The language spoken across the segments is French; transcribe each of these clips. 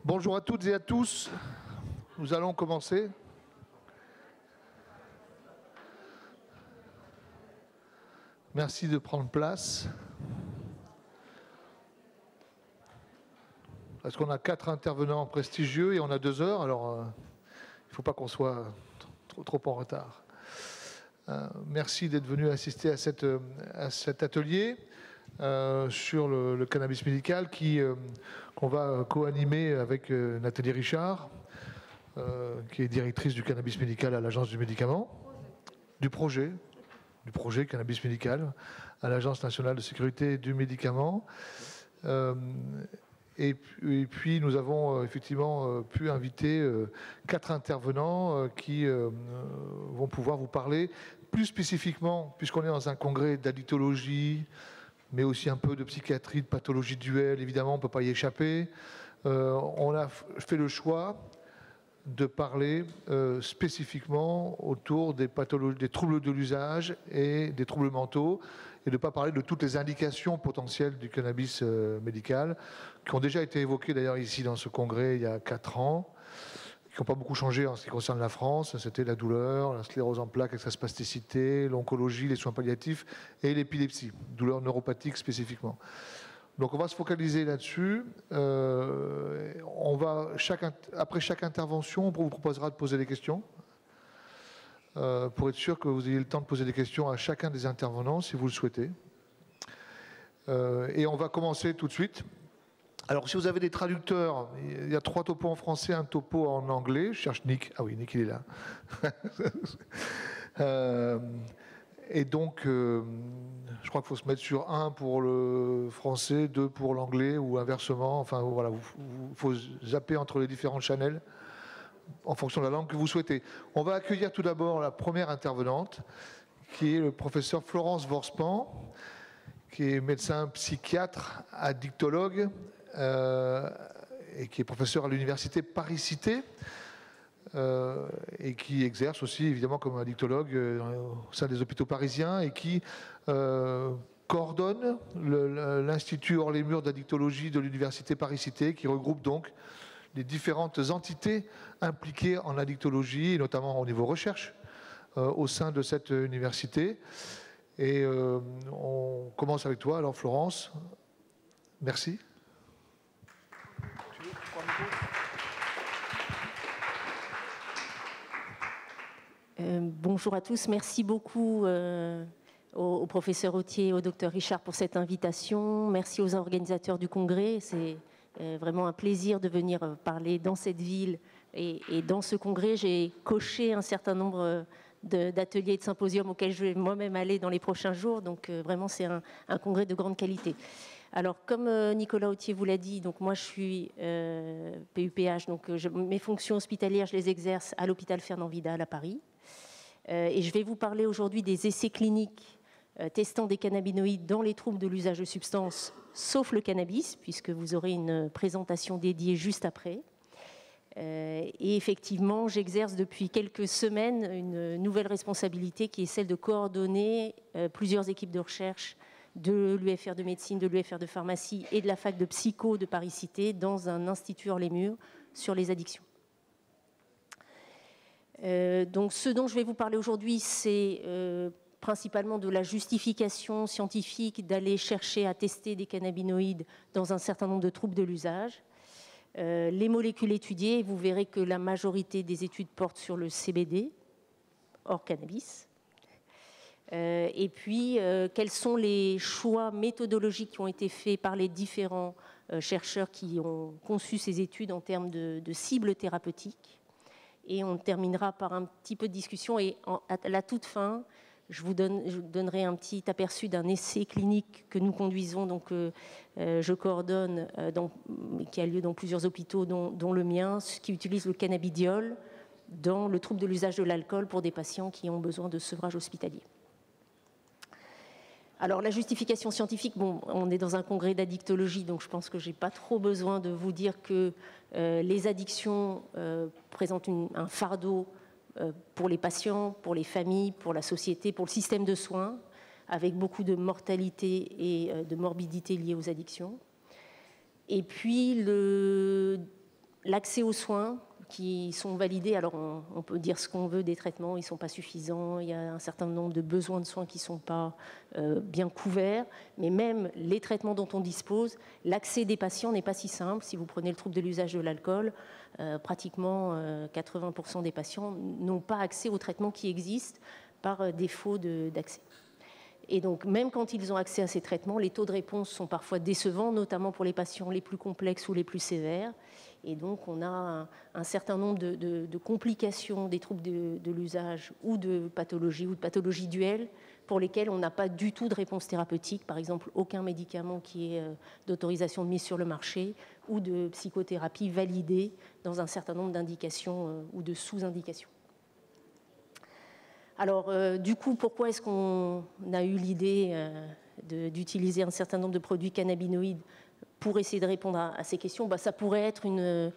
Bonjour à toutes et à tous. Nous allons commencer. Merci de prendre place. Parce qu'on a 4 intervenants prestigieux et on a 2 heures, alors il ne faut pas qu'on soit trop en retard. Merci d'être venu assister à cet atelier sur le cannabis médical qu'on va co-animer avec Nathalie Richard, qui est directrice du cannabis médical à l'Agence du médicament, du projet cannabis médical à l'Agence nationale de sécurité du médicament. Et puis nous avons effectivement pu inviter 4 intervenants qui vont pouvoir vous parler plus spécifiquement, puisqu'on est dans un congrès d'addictologie, mais aussi un peu de psychiatrie, de pathologie duelle, évidemment, on ne peut pas y échapper. On a fait le choix de parler spécifiquement autour des pathologies, des troubles de l'usage et des troubles mentaux, et de ne pas parler de toutes les indications potentielles du cannabis médical, qui ont déjà été évoquées d'ailleurs ici dans ce congrès il y a 4 ans, qui n'ont pas beaucoup changé en ce qui concerne la France. C'était la douleur, la sclérose en plaques avec sa spasticité, l'oncologie, les soins palliatifs et l'épilepsie, douleur neuropathique spécifiquement. Donc on va se focaliser là-dessus. Après chaque intervention, on vous proposera de poser des questions pour être sûr que vous ayez le temps de poser des questions à chacun des intervenants si vous le souhaitez. Et on va commencer tout de suite. Alors si vous avez des traducteurs, il y a 3 topos en français, un topo en anglais. Je cherche Nick. Ah oui, Nick il est là. Et donc, je crois qu'il faut se mettre sur 1 pour le français, 2 pour l'anglais, ou inversement. Enfin, voilà, il faut zapper entre les différents channels en fonction de la langue que vous souhaitez. On va accueillir tout d'abord la première intervenante, qui est le professeur Florence Vorspan, qui est médecin psychiatre, addictologue, et qui est professeur à l'université Paris-Cité. Et qui exerce aussi évidemment comme addictologue au sein des hôpitaux parisiens et qui coordonne l'Institut hors les murs d'addictologie de l'université Paris-Cité, qui regroupe donc les différentes entités impliquées en addictologie, et notamment au niveau recherche au sein de cette université. Et on commence avec toi, alors Florence. Merci. Tu veux prendre le micro ? Bonjour à tous, merci beaucoup au professeur Authier et au docteur Richard pour cette invitation. Merci aux organisateurs du congrès, c'est vraiment un plaisir de venir parler dans cette ville et dans ce congrès. J'ai coché un certain nombre d'ateliers et de symposiums auxquels je vais moi-même aller dans les prochains jours, donc vraiment c'est un congrès de grande qualité. Alors, comme Nicolas Authier vous l'a dit, donc moi je suis PUPH, donc mes fonctions hospitalières, je les exerce à l'hôpital Fernand Vidal à Paris. Et je vais vous parler aujourd'hui des essais cliniques testant des cannabinoïdes dans les troubles de l'usage de substances, sauf le cannabis, puisque vous aurez une présentation dédiée juste après. Et effectivement, j'exerce depuis quelques semaines une nouvelle responsabilité qui est celle de coordonner plusieurs équipes de recherche de l'UFR de médecine, de l'UFR de pharmacie et de la fac de psycho de Paris-Cité dans un institut hors les murs sur les addictions. Donc ce dont je vais vous parler aujourd'hui, c'est principalement de la justification scientifique d'aller chercher à tester des cannabinoïdes dans un certain nombre de troubles de l'usage. Les molécules étudiées, vous verrez que la majorité des études portent sur le CBD, hors cannabis. Et puis, quels sont les choix méthodologiques qui ont été faits par les différents chercheurs qui ont conçu ces études en termes de cibles thérapeutiques. Et on terminera par un petit peu de discussion. Et à la toute fin, je vous donnerai un petit aperçu d'un essai clinique que nous conduisons, donc je coordonne, qui a lieu dans plusieurs hôpitaux, dont le mien, qui utilise le cannabidiol dans le trouble de l'usage de l'alcool pour des patients qui ont besoin de sevrage hospitalier. Alors la justification scientifique, bon, on est dans un congrès d'addictologie, donc je pense que je n'ai pas trop besoin de vous dire que les addictions présentent un fardeau pour les patients, pour les familles, pour la société, pour le système de soins, avec beaucoup de mortalité et de morbidité liées aux addictions. Et puis L'accès aux soins qui sont validés, alors on peut dire ce qu'on veut des traitements, ils ne sont pas suffisants, il y a un certain nombre de besoins de soins qui ne sont pas bien couverts, mais même les traitements dont on dispose, l'accès des patients n'est pas si simple. Si vous prenez le trouble de l'usage de l'alcool, pratiquement 80% des patients n'ont pas accès aux traitements qui existent par défaut d'accès. Et donc, même quand ils ont accès à ces traitements, les taux de réponse sont parfois décevants, notamment pour les patients les plus complexes ou les plus sévères. Et donc, on a un certain nombre de complications des troubles de l'usage ou de pathologies duelles pour lesquelles on n'a pas du tout de réponse thérapeutique. Par exemple, aucun médicament qui est d'autorisation de mise sur le marché ou de psychothérapie validée dans un certain nombre d'indications ou de sous-indications. Alors, du coup, pourquoi est-ce qu'on a eu l'idée d'utiliser un certain nombre de produits cannabinoïdes pour essayer de répondre à ces questions? Ça pourrait être une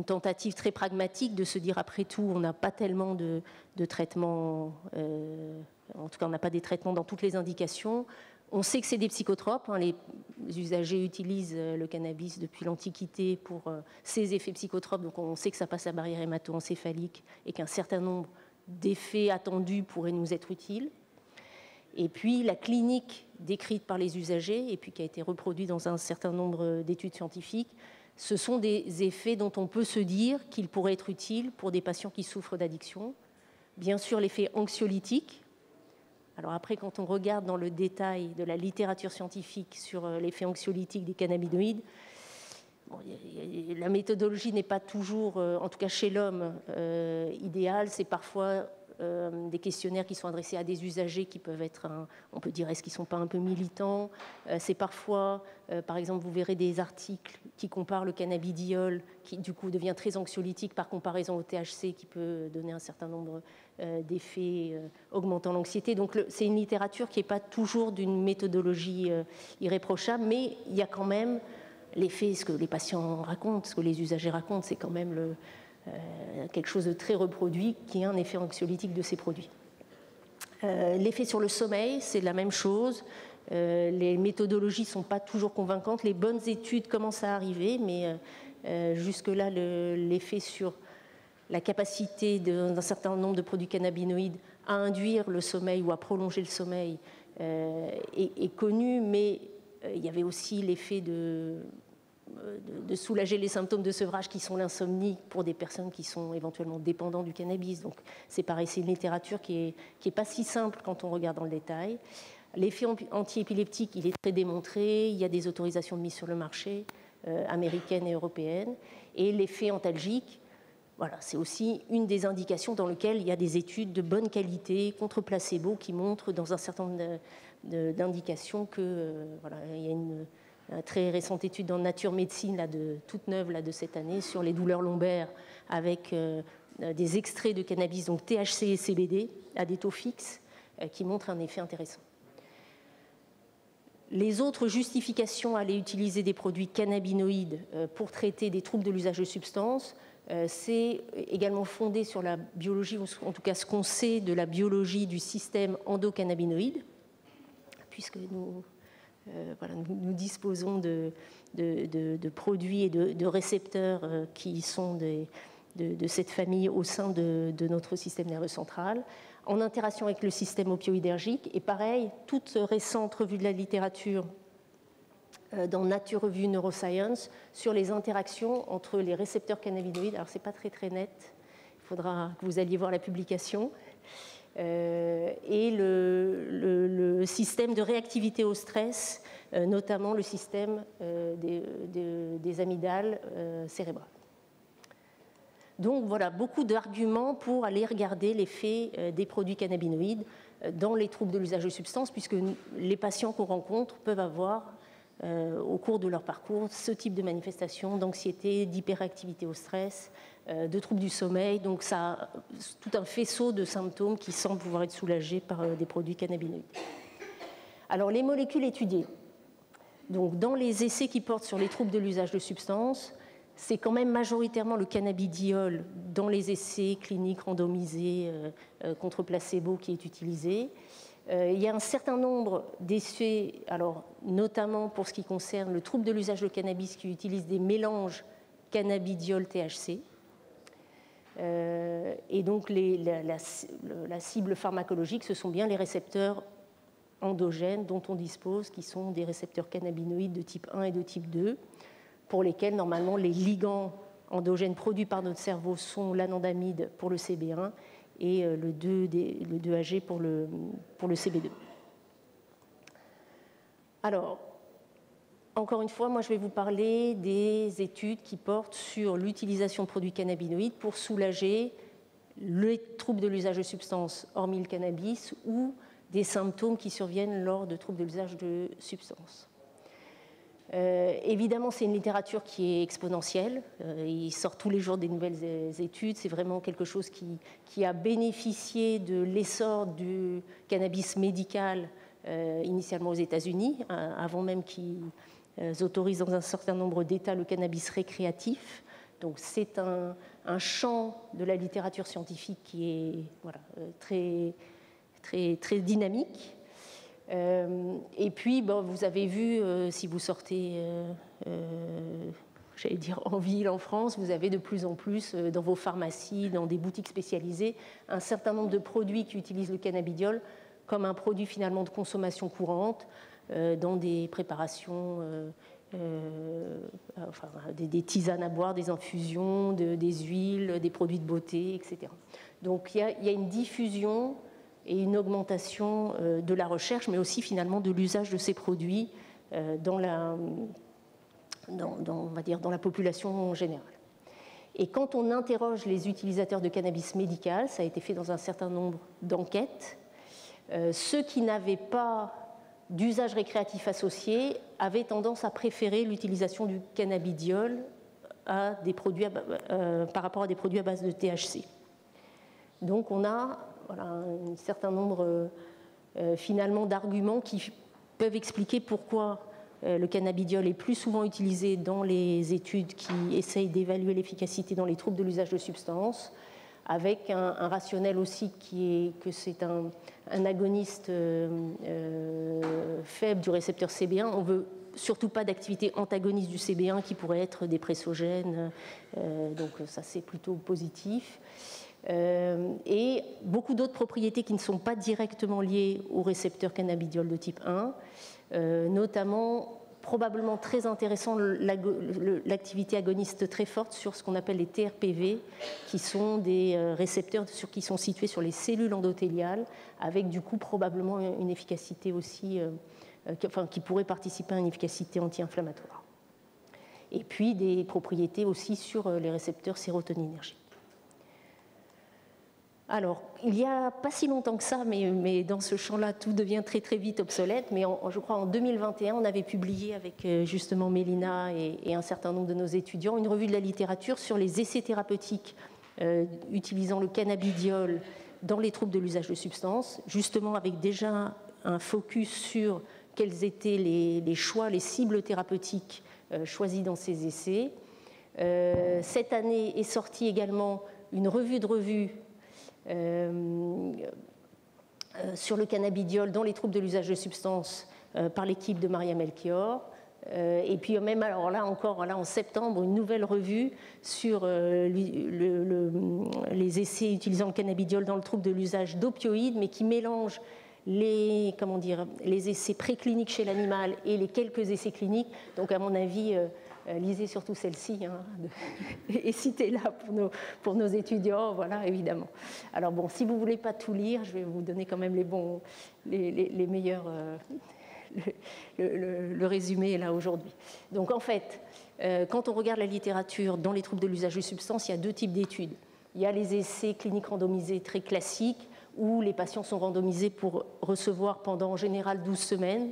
tentative très pragmatique de se dire, après tout, on n'a pas tellement de traitements, en tout cas, on n'a pas des traitements dans toutes les indications. On sait que c'est des psychotropes, hein, les usagers utilisent le cannabis depuis l'Antiquité pour ses effets psychotropes, donc on sait que ça passe la barrière hémato-encéphalique et qu'un certain nombre d'effets attendus pourraient nous être utiles. Et puis la clinique décrite par les usagers et puis qui a été reproduite dans un certain nombre d'études scientifiques, ce sont des effets dont on peut se dire qu'ils pourraient être utiles pour des patients qui souffrent d'addiction. Bien sûr, l'effet anxiolytique. Alors après, quand on regarde dans le détail de la littérature scientifique sur l'effet anxiolytique des cannabinoïdes, bon, la méthodologie n'est pas toujours, en tout cas chez l'homme, idéale. C'est parfois des questionnaires qui sont adressés à des usagers qui peuvent être, on peut dire, est-ce qu'ils ne sont pas un peu militants? C'est parfois, par exemple, vous verrez des articles qui comparent le cannabidiol, qui du coup devient très anxiolytique par comparaison au THC, qui peut donner un certain nombre d'effets augmentant l'anxiété. Donc c'est une littérature qui n'est pas toujours d'une méthodologie irréprochable, mais il y a quand même l'effet, ce que les patients racontent, ce que les usagers racontent, c'est quand même quelque chose de très reproduit qui est un effet anxiolytique de ces produits. L'effet sur le sommeil, c'est la même chose. Les méthodologies ne sont pas toujours convaincantes. Les bonnes études commencent à arriver, mais jusque-là, l'effet sur la capacité d'un certain nombre de produits cannabinoïdes à induire le sommeil ou à prolonger le sommeil est connu, mais il y avait aussi l'effet de soulager les symptômes de sevrage qui sont l'insomnie pour des personnes qui sont éventuellement dépendantes du cannabis. Donc c'est pareil, c'est une littérature qui est pas si simple quand on regarde dans le détail. L'effet antiépileptique, il est très démontré, il y a des autorisations de mise sur le marché américaines et européennes. Et l'effet antalgique, voilà, c'est aussi une des indications dans lesquelles il y a des études de bonne qualité contre placebo qui montrent dans un certain nombre d'indications que voilà, il y a une très récente étude dans Nature Médecine, toute neuve de cette année, sur les douleurs lombaires avec des extraits de cannabis, donc THC et CBD, à des taux fixes, qui montrent un effet intéressant. Les autres justifications à aller utiliser des produits cannabinoïdes pour traiter des troubles de l'usage de substances, c'est également fondé sur la biologie, ou en tout cas ce qu'on sait de la biologie du système endocannabinoïde, puisque nous disposons de produits et de récepteurs qui sont de cette famille au sein de notre système nerveux central, en interaction avec le système opioïdergique. Et pareil, toute récente revue de la littérature dans Nature Review Neuroscience sur les interactions entre les récepteurs cannabinoïdes. Alors, ce n'est pas très net, il faudra que vous alliez voir la publication. Et le système de réactivité au stress, notamment le système des amygdales cérébrales. Donc voilà, beaucoup d'arguments pour aller regarder l'effet des produits cannabinoïdes dans les troubles de l'usage de substances, puisque les patients qu'on rencontre peuvent avoir au cours de leur parcours ce type de manifestation d'anxiété, d'hyperactivité au stress, de troubles du sommeil. Donc ça a tout un faisceau de symptômes qui semblent pouvoir être soulagés par des produits cannabinoïdes. Alors les molécules étudiées. Donc dans les essais qui portent sur les troubles de l'usage de substances, c'est quand même majoritairement le cannabidiol dans les essais cliniques randomisés contre placebo qui est utilisé. Il y a un certain nombre d'essais, alors notamment pour ce qui concerne le trouble de l'usage de cannabis, qui utilisent des mélanges cannabidiol-THC. Et donc la cible pharmacologique, ce sont bien les récepteurs endogènes dont on dispose, qui sont des récepteurs cannabinoïdes de type 1 et de type 2, pour lesquels normalement les ligands endogènes produits par notre cerveau sont l'anandamide pour le CB1 et le 2-AG pour le CB2. Alors, encore une fois, moi je vais vous parler des études qui portent sur l'utilisation de produits cannabinoïdes pour soulager les troubles de l'usage de substances, hormis le cannabis, ou des symptômes qui surviennent lors de troubles de l'usage de substances. Évidemment, c'est une littérature qui est exponentielle. Il sort tous les jours des nouvelles études. C'est vraiment quelque chose qui a bénéficié de l'essor du cannabis médical initialement aux États-Unis, avant même qu'ils autorisent dans un certain nombre d'États le cannabis récréatif. Donc c'est un champ de la littérature scientifique qui est voilà, très dynamique. Et puis, bon, vous avez vu, si vous sortez, j'allais dire en ville, en France, vous avez de plus en plus dans vos pharmacies, dans des boutiques spécialisées, un certain nombre de produits qui utilisent le cannabidiol comme un produit finalement de consommation courante, dans des préparations, enfin, des tisanes à boire, des infusions, des huiles, des produits de beauté, etc. Donc il y a une diffusion et une augmentation de la recherche, mais aussi finalement de l'usage de ces produits dans la population générale. Et quand on interroge les utilisateurs de cannabis médical, ça a été fait dans un certain nombre d'enquêtes, ceux qui n'avaient pas d'usage récréatif associé avaient tendance à préférer l'utilisation du cannabidiol à des produits par rapport à des produits à base de THC. Donc on a voilà, un certain nombre finalement d'arguments qui peuvent expliquer pourquoi le cannabidiol est plus souvent utilisé dans les études qui essayent d'évaluer l'efficacité dans les troubles de l'usage de substances, avec un rationnel aussi qui est que c'est un agoniste faible du récepteur CB1. On ne veut surtout pas d'activité antagoniste du CB1 qui pourrait être dépressogène, donc ça c'est plutôt positif. Et beaucoup d'autres propriétés qui ne sont pas directement liées au récepteur cannabidiol de type 1, notamment probablement très intéressant l'activité agoniste très forte sur ce qu'on appelle les TRPV, qui sont des récepteurs qui sont situés sur les cellules endothéliales, avec du coup probablement une efficacité aussi, qui pourrait participer à une efficacité anti-inflammatoire. Et puis des propriétés aussi sur les récepteurs sérotoninergiques. Alors, il n'y a pas si longtemps que ça, mais dans ce champ-là, tout devient très très vite obsolète. Mais je crois en 2021, on avait publié avec justement Mélina et un certain nombre de nos étudiants une revue de la littérature sur les essais thérapeutiques utilisant le cannabidiol dans les troubles de l'usage de substances, justement avec déjà un focus sur quels étaient les choix, les cibles thérapeutiques choisies dans ces essais. Cette année est sortie également une revue de revues sur le cannabidiol dans les troubles de l'usage de substances par l'équipe de Maria Melchior. Et puis même alors là encore là, en septembre, une nouvelle revue sur les essais utilisant le cannabidiol dans le trouble de l'usage d'opioïdes, mais qui mélange les essais précliniques chez l'animal et les quelques essais cliniques. Donc à mon avis, lisez surtout celle-ci, hein, et citez-la pour nos étudiants, voilà, évidemment. Alors bon, si vous ne voulez pas tout lire, je vais vous donner quand même les meilleurs, le résumé là aujourd'hui. Donc en fait, quand on regarde la littérature dans les troubles de l'usage de substances, il y a deux types d'études. Il y a les essais cliniques randomisés très classiques, où les patients sont randomisés pour recevoir pendant en général 12 semaines,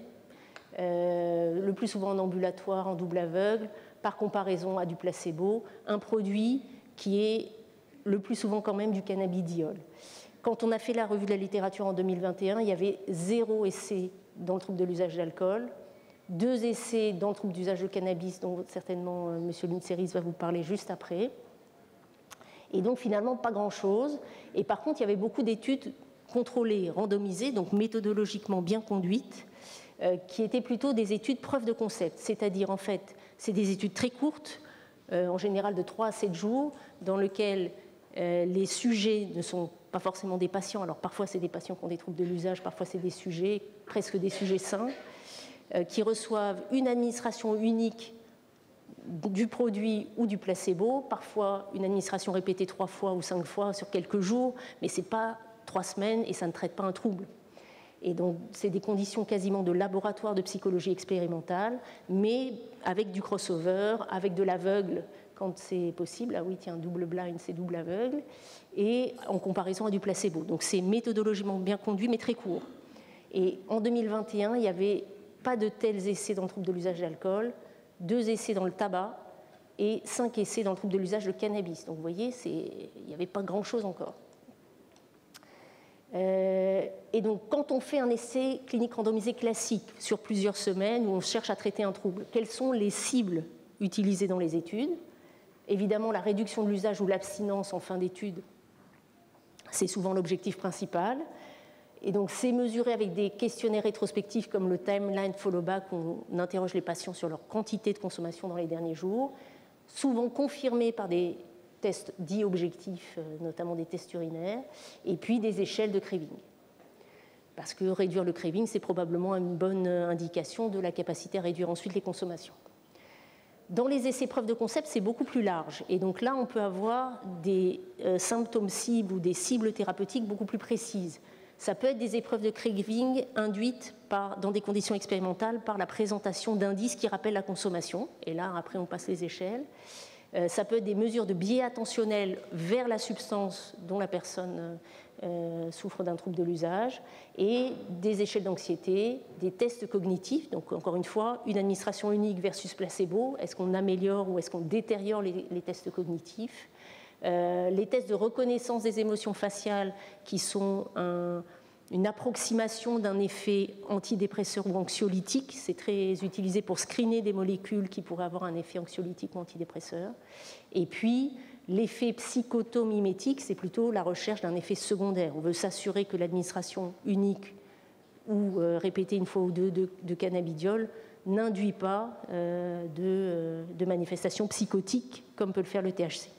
le plus souvent en ambulatoire, en double aveugle, par comparaison à du placebo, un produit qui est le plus souvent quand même du cannabidiol. Quand on a fait la revue de la littérature en 2021, il y avait 0 essai dans le trouble de l'usage d'alcool, 2 essais dans le trouble d'usage de cannabis, dont certainement M. Lintzeris va vous parler juste après. Et donc finalement pas grand-chose. Et par contre, il y avait beaucoup d'études contrôlées, randomisées, donc méthodologiquement bien conduites, qui étaient plutôt des études preuve de concept. C'est-à-dire en fait, c'est des études très courtes, en général de 3 à 7 jours, dans lequel les sujets ne sont pas forcément des patients. Alors parfois c'est des patients qui ont des troubles de l'usage, parfois c'est des sujets, presque des sujets sains, qui reçoivent une administration unique du produit ou du placebo, parfois une administration répétée 3 fois ou 5 fois sur quelques jours, mais ce n'est pas 3 semaines et ça ne traite pas un trouble. Et donc, c'est des conditions quasiment de laboratoire de psychologie expérimentale, mais avec du crossover, avec de l'aveugle quand c'est possible. Ah oui, tiens, double blind, c'est double aveugle. Et en comparaison à du placebo. Donc, c'est méthodologiquement bien conduit, mais très court. Et en 2021, il n'y avait pas de tels essais dans le trouble de l'usage d'alcool, 2 essais dans le tabac et 5 essais dans le trouble de l'usage de cannabis. Donc, vous voyez, il n'y avait pas grand-chose encore. Et donc, quand on fait un essai clinique randomisé classique sur plusieurs semaines où on cherche à traiter un trouble, quelles sont les cibles utilisées dans les études? Évidemment, la réduction de l'usage ou l'abstinence en fin d'étude, c'est souvent l'objectif principal. Et donc, c'est mesuré avec des questionnaires rétrospectifs comme le Timeline Follow-back, où on interroge les patients sur leur quantité de consommation dans les derniers jours, souvent confirmés par des tests dits objectifs, notamment des tests urinaires, et puis des échelles de craving. Parce que réduire le craving, c'est probablement une bonne indication de la capacité à réduire ensuite les consommations. Dans les essais preuves de concept, c'est beaucoup plus large. Et donc là, on peut avoir des symptômes cibles ou des cibles thérapeutiques beaucoup plus précises. Ça peut être des épreuves de craving induites dans des conditions expérimentales par la présentation d'indices qui rappellent la consommation. Et là, après, on passe les échelles. Ça peut être des mesures de biais attentionnels vers la substance dont la personne souffre d'un trouble de l'usage, et des échelles d'anxiété, des tests cognitifs. Donc, encore une fois, une administration unique versus placebo. Est-ce qu'on améliore ou est-ce qu'on détériore les tests cognitifs? Les tests de reconnaissance des émotions faciales, qui sont une approximation d'un effet antidépresseur ou anxiolytique. C'est très utilisé pour screener des molécules qui pourraient avoir un effet anxiolytique ou antidépresseur. Et puis, l'effet psychotomimétique, c'est plutôt la recherche d'un effet secondaire. On veut s'assurer que l'administration unique ou répétée une fois ou deux de cannabidiol n'induit pas de manifestations psychotiques comme peut le faire le THC.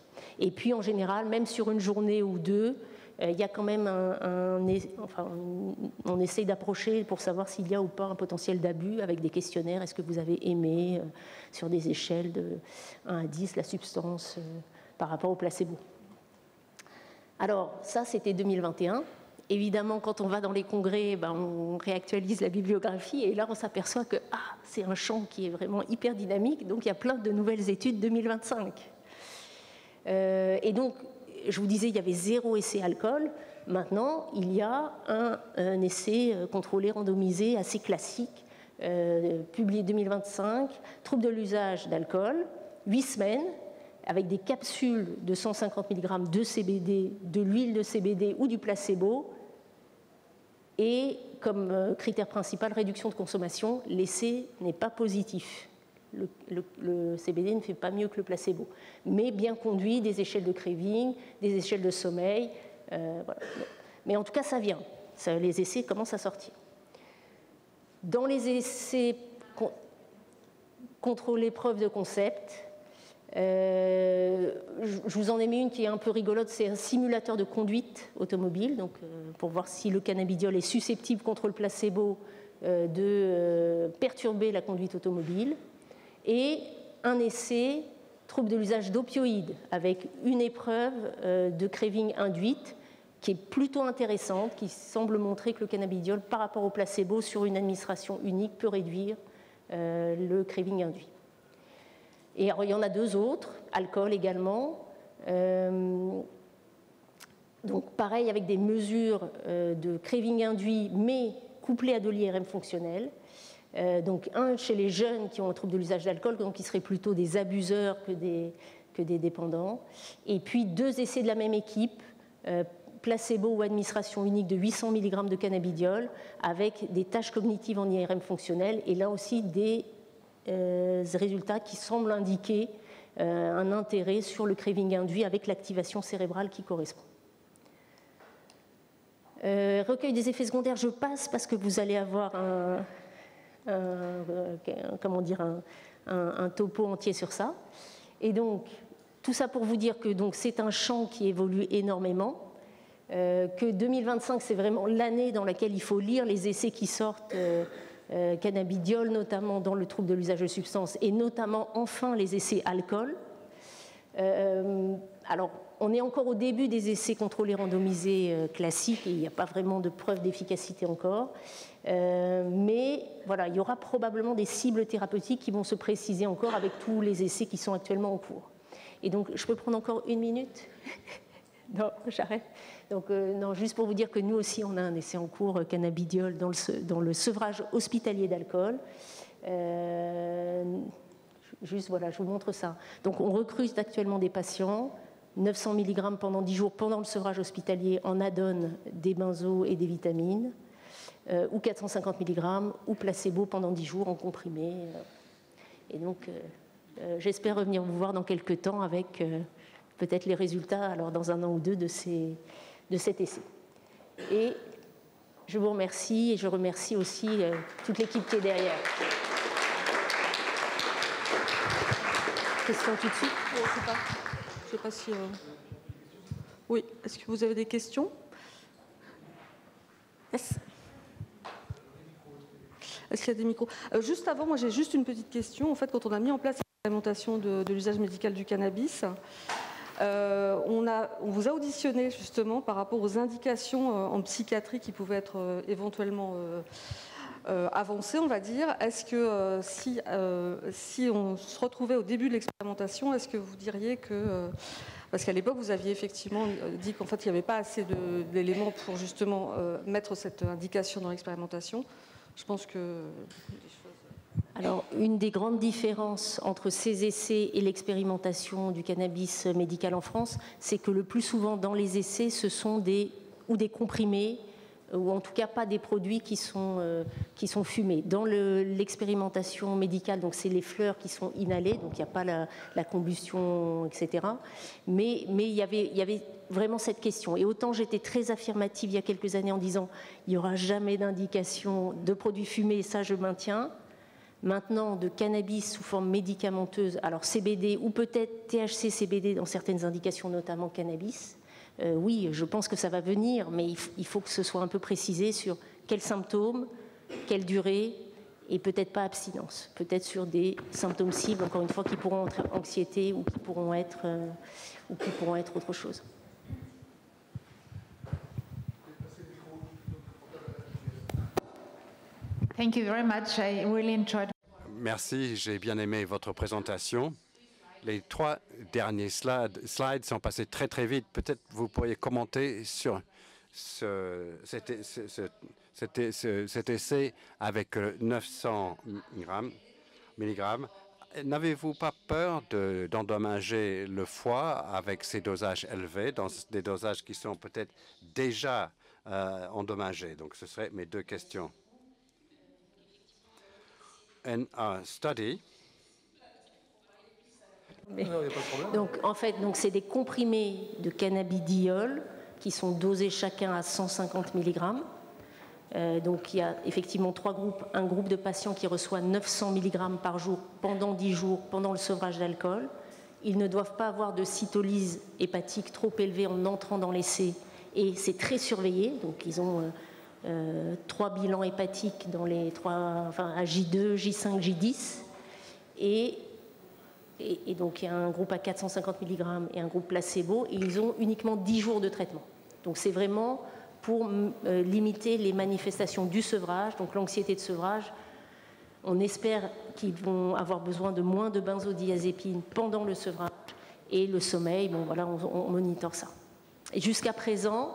Et puis, en général, même sur une journée ou deux, il y a quand même on essaye d'approcher pour savoir s'il y a ou pas un potentiel d'abus avec des questionnaires. Est-ce que vous avez aimé sur des échelles de 1 à 10 la substance par rapport au placebo? Alors, ça, c'était 2021. Évidemment, quand on va dans les congrès, on réactualise la bibliographie et là, on s'aperçoit que c'est un champ qui est vraiment hyper dynamique, donc il y a plein de nouvelles études 2025. Et donc, je vous disais, il y avait 0 essai alcool. Maintenant, il y a un essai contrôlé, randomisé, assez classique, publié 2025, trouble de l'usage d'alcool, 8 semaines, avec des capsules de 150 mg de CBD, de l'huile de CBD ou du placebo, et comme critère principal, réduction de consommation, l'essai n'est pas positif. Le CBD ne fait pas mieux que le placebo, mais bien conduit, des échelles de craving, des échelles de sommeil, voilà. Mais en tout cas, ça vient. Les essais commencent à sortir. Dans les essais contrôlés preuve de concept, je vous en ai mis une qui est un peu rigolote, c'est un simulateur de conduite automobile, donc, pour voir si le cannabidiol est susceptible contre le placebo de perturber la conduite automobile. Et un essai trouble de l'usage d'opioïdes avec une épreuve de craving induite qui est plutôt intéressante, qui semble montrer que le cannabidiol par rapport au placebo sur une administration unique peut réduire le craving induit. Et alors, il y en a 2 autres, alcool également. Donc pareil avec des mesures de craving induit mais couplées à de l'IRM fonctionnel. Donc un chez les jeunes qui ont un trouble de l'usage d'alcool, donc qui seraient plutôt des abuseurs que des dépendants. Et puis 2 essais de la même équipe, placebo ou administration unique de 800 mg de cannabidiol avec des tâches cognitives en IRM fonctionnel, et là aussi des résultats qui semblent indiquer un intérêt sur le craving induit avec l'activation cérébrale qui correspond. Recueil des effets secondaires, je passe parce que vous allez avoir un topo entier sur ça. Et donc, tout ça pour vous dire que c'est un champ qui évolue énormément, que 2025, c'est vraiment l'année dans laquelle il faut lire les essais qui sortent, cannabidiol, notamment dans le trouble de l'usage de substances, et notamment, enfin, les essais alcool. Alors, on est encore au début des essais contrôlés randomisés classiques, et il n'y a pas vraiment de preuve d'efficacité encore. Mais voilà, il y aura probablement des cibles thérapeutiques qui vont se préciser encore avec tous les essais qui sont actuellement en cours. Et donc, je peux prendre encore 1 minute? Non, j'arrête. Donc, non, juste pour vous dire que nous aussi, on a un essai en cours cannabidiol dans le sevrage hospitalier d'alcool. Juste, voilà, je vous montre ça. Donc, on recrute actuellement des patients, 900 mg pendant 10 jours pendant le sevrage hospitalier en add-on des benzos et des vitamines, ou 450 mg, ou placebo pendant 10 jours en comprimé. Et donc, j'espère revenir vous voir dans quelques temps avec peut-être les résultats, alors dans 1 an ou 2, de cet essai. Et je vous remercie, et je remercie aussi toute l'équipe qui est derrière. Question tout de suite? Je ne sais pas si... Oui, est-ce que vous avez des questions? Yes. Est-ce qu'il y a des micros? Juste avant, moi j'ai juste une petite question. En fait, quand on a mis en place l'expérimentation de l'usage médical du cannabis, on vous a auditionné justement par rapport aux indications en psychiatrie qui pouvaient être éventuellement avancées, on va dire. Est-ce que si on se retrouvait au début de l'expérimentation, est-ce que vous diriez que... parce qu'à l'époque, vous aviez effectivement dit qu'en fait, il n'y avait pas assez d'éléments pour justement mettre cette indication dans l'expérimentation. Je pense que... Alors, une des grandes différences entre ces essais et l'expérimentation du cannabis médical en France, c'est que le plus souvent dans les essais, ce sont des comprimés, ou en tout cas pas des produits qui sont fumés. Dans l'expérimentation médicale, donc c'est les fleurs qui sont inhalées, donc il n'y a pas la combustion, etc. Mais il y avait vraiment cette question. Et autant j'étais très affirmative il y a quelques années en disant il n'y aura jamais d'indication de produits fumés, ça je maintiens. Maintenant, de cannabis sous forme médicamenteuse, alors CBD ou peut-être THC, CBD dans certaines indications, notamment cannabis, oui, je pense que ça va venir, mais il faut que ce soit un peu précisé sur quels symptômes, quelle durée, et peut-être pas abstinence, peut-être sur des symptômes cibles, encore une fois, qui pourront être anxiété ou qui pourront être autre chose. Thank you very much. I really enjoyed. Merci, j'ai bien aimé votre présentation. Les 3 derniers slides sont passés très très vite. Peut-être vous pourriez commenter sur cet essai avec 900 mg. N'avez-vous pas peur d'endommager le foie avec ces dosages élevés, dans des dosages qui sont peut-être déjà endommagés? Donc ce seraient mes 2 questions. In our study, donc, en fait, c'est des comprimés de cannabidiol qui sont dosés chacun à 150 mg. Donc, il y a effectivement 3 groupes. Un groupe de patients qui reçoit 900 mg par jour pendant 10 jours, pendant le sevrage d'alcool. Ils ne doivent pas avoir de cytolyse hépatique trop élevée en entrant dans l'essai. Et c'est très surveillé. Donc, ils ont 3 bilans hépatiques dans les 3, à J2, J5, J10. Et donc, il y a un groupe à 450 mg et un groupe placebo, et ils ont uniquement 10 jours de traitement. Donc, c'est vraiment pour limiter les manifestations du sevrage, donc l'anxiété de sevrage. On espère qu'ils vont avoir besoin de moins de benzodiazépines pendant le sevrage, et le sommeil, bon, voilà, on monitore ça. Et jusqu'à présent,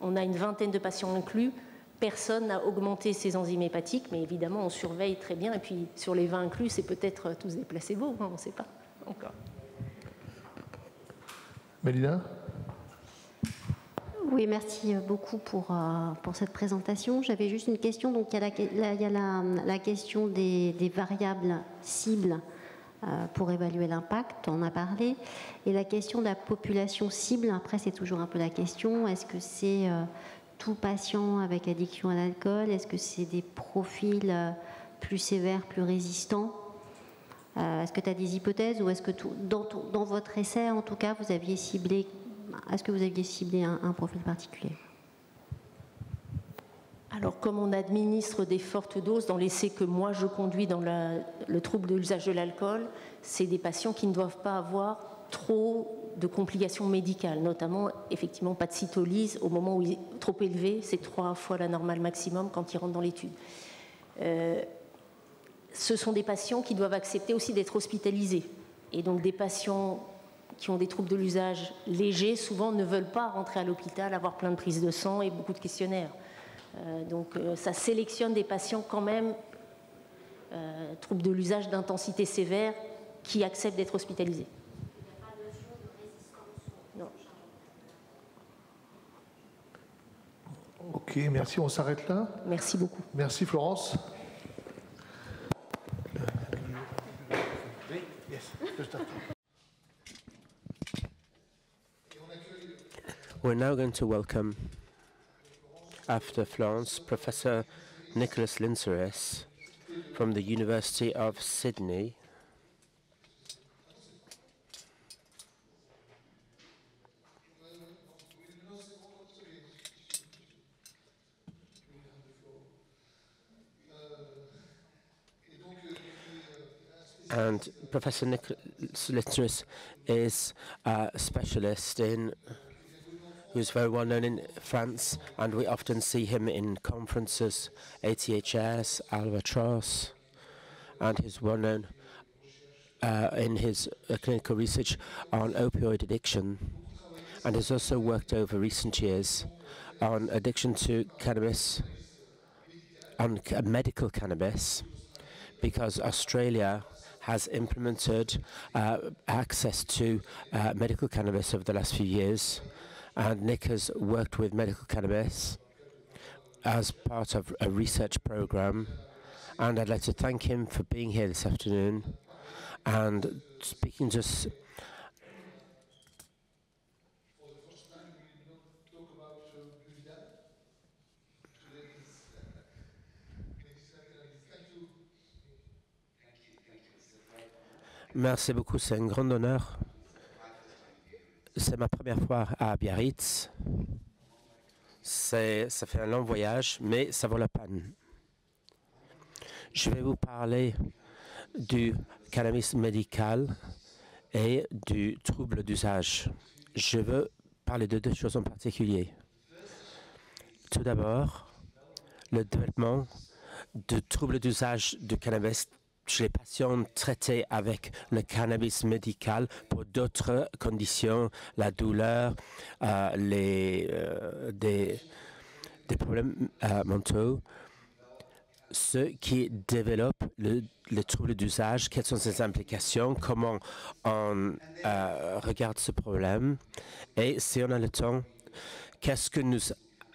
on a une vingtaine de patients inclus. Personne n'a augmenté ses enzymes hépatiques, mais évidemment, on surveille très bien. Et puis, sur les 20 inclus, c'est peut-être tous des placebos, hein, on ne sait pas encore. Mélina ? Oui, merci beaucoup pour cette présentation. J'avais juste une question. Donc, il y a la question des variables cibles pour évaluer l'impact, on en a parlé. Et la question de la population cible, après, c'est toujours un peu la question. Est-ce que c'est... tout patient avec addiction à l'alcool? Est-ce que c'est des profils plus sévères, plus résistants? Est-ce que tu as des hypothèses ou est-ce que dans votre essai, en tout cas, vous aviez ciblé, est-ce que vous aviez ciblé un profil particulier? Alors, comme on administre des fortes doses dans l'essai que moi je conduis dans le trouble de l'usage de l'alcool, c'est des patients qui ne doivent pas avoir trop de complications médicales, notamment effectivement pas de cytolyse au moment où il est trop élevé, c'est 3 fois la normale maximum quand ils rentrent dans l'étude. Ce sont des patients qui doivent accepter aussi d'être hospitalisés. Et donc des patients qui ont des troubles de l'usage légers, souvent ne veulent pas rentrer à l'hôpital, avoir plein de prises de sang et beaucoup de questionnaires. Donc ça sélectionne des patients quand même, troubles de l'usage d'intensité sévère, qui acceptent d'être hospitalisés. Il n'y a pas de notion de résistance? Non. Ok, merci, on s'arrête là. Merci beaucoup. Merci Florence. We're now going to welcome, after Florence, Professor Nicholas Linceres from the University of Sydney. And Professor Nicholas Linceres is a specialist who's very well known in France, and we often see him in conferences, ATHS, Albatross, and he's well known in his clinical research on opioid addiction, and has also worked over recent years on addiction to cannabis, on medical cannabis, because Australia has implemented access to medical cannabis over the last few years. And Nick has worked with medical cannabis as part of a research program. And I'd like to thank him for being here this afternoon and speaking to us. Merci beaucoup, c'est un grand honneur. C'est ma première fois à Biarritz. Ça fait un long voyage, mais ça vaut la peine. Je vais vous parler du cannabis médical et du trouble d'usage. Je veux parler de 2 choses en particulier. Tout d'abord, le développement de troubles d'usage du cannabis chez les patients traités avec le cannabis médical pour d'autres conditions, la douleur, des problèmes mentaux. Ceux qui développent le trouble d'usage, quelles sont ses implications, comment on regarde ce problème et si on a le temps, qu'est-ce que nous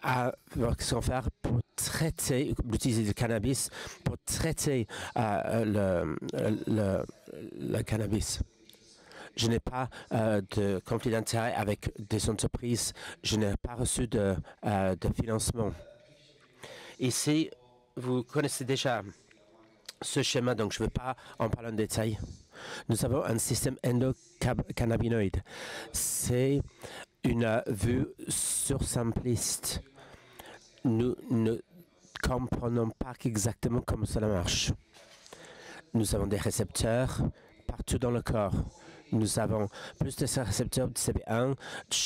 allons faire pour traiter, l'utiliser du cannabis pour traiter le cannabis. Je n'ai pas de conflit d'intérêt avec des entreprises. Je n'ai pas reçu de financement. Ici, vous connaissez déjà ce schéma, donc je ne vais pas en parler en détail. Nous avons un système endocannabinoïde. C'est une vue sursimpliste. Nous ne comprenons pas exactement comment cela marche. Nous avons des récepteurs partout dans le corps. Nous avons plus de récepteurs de CB1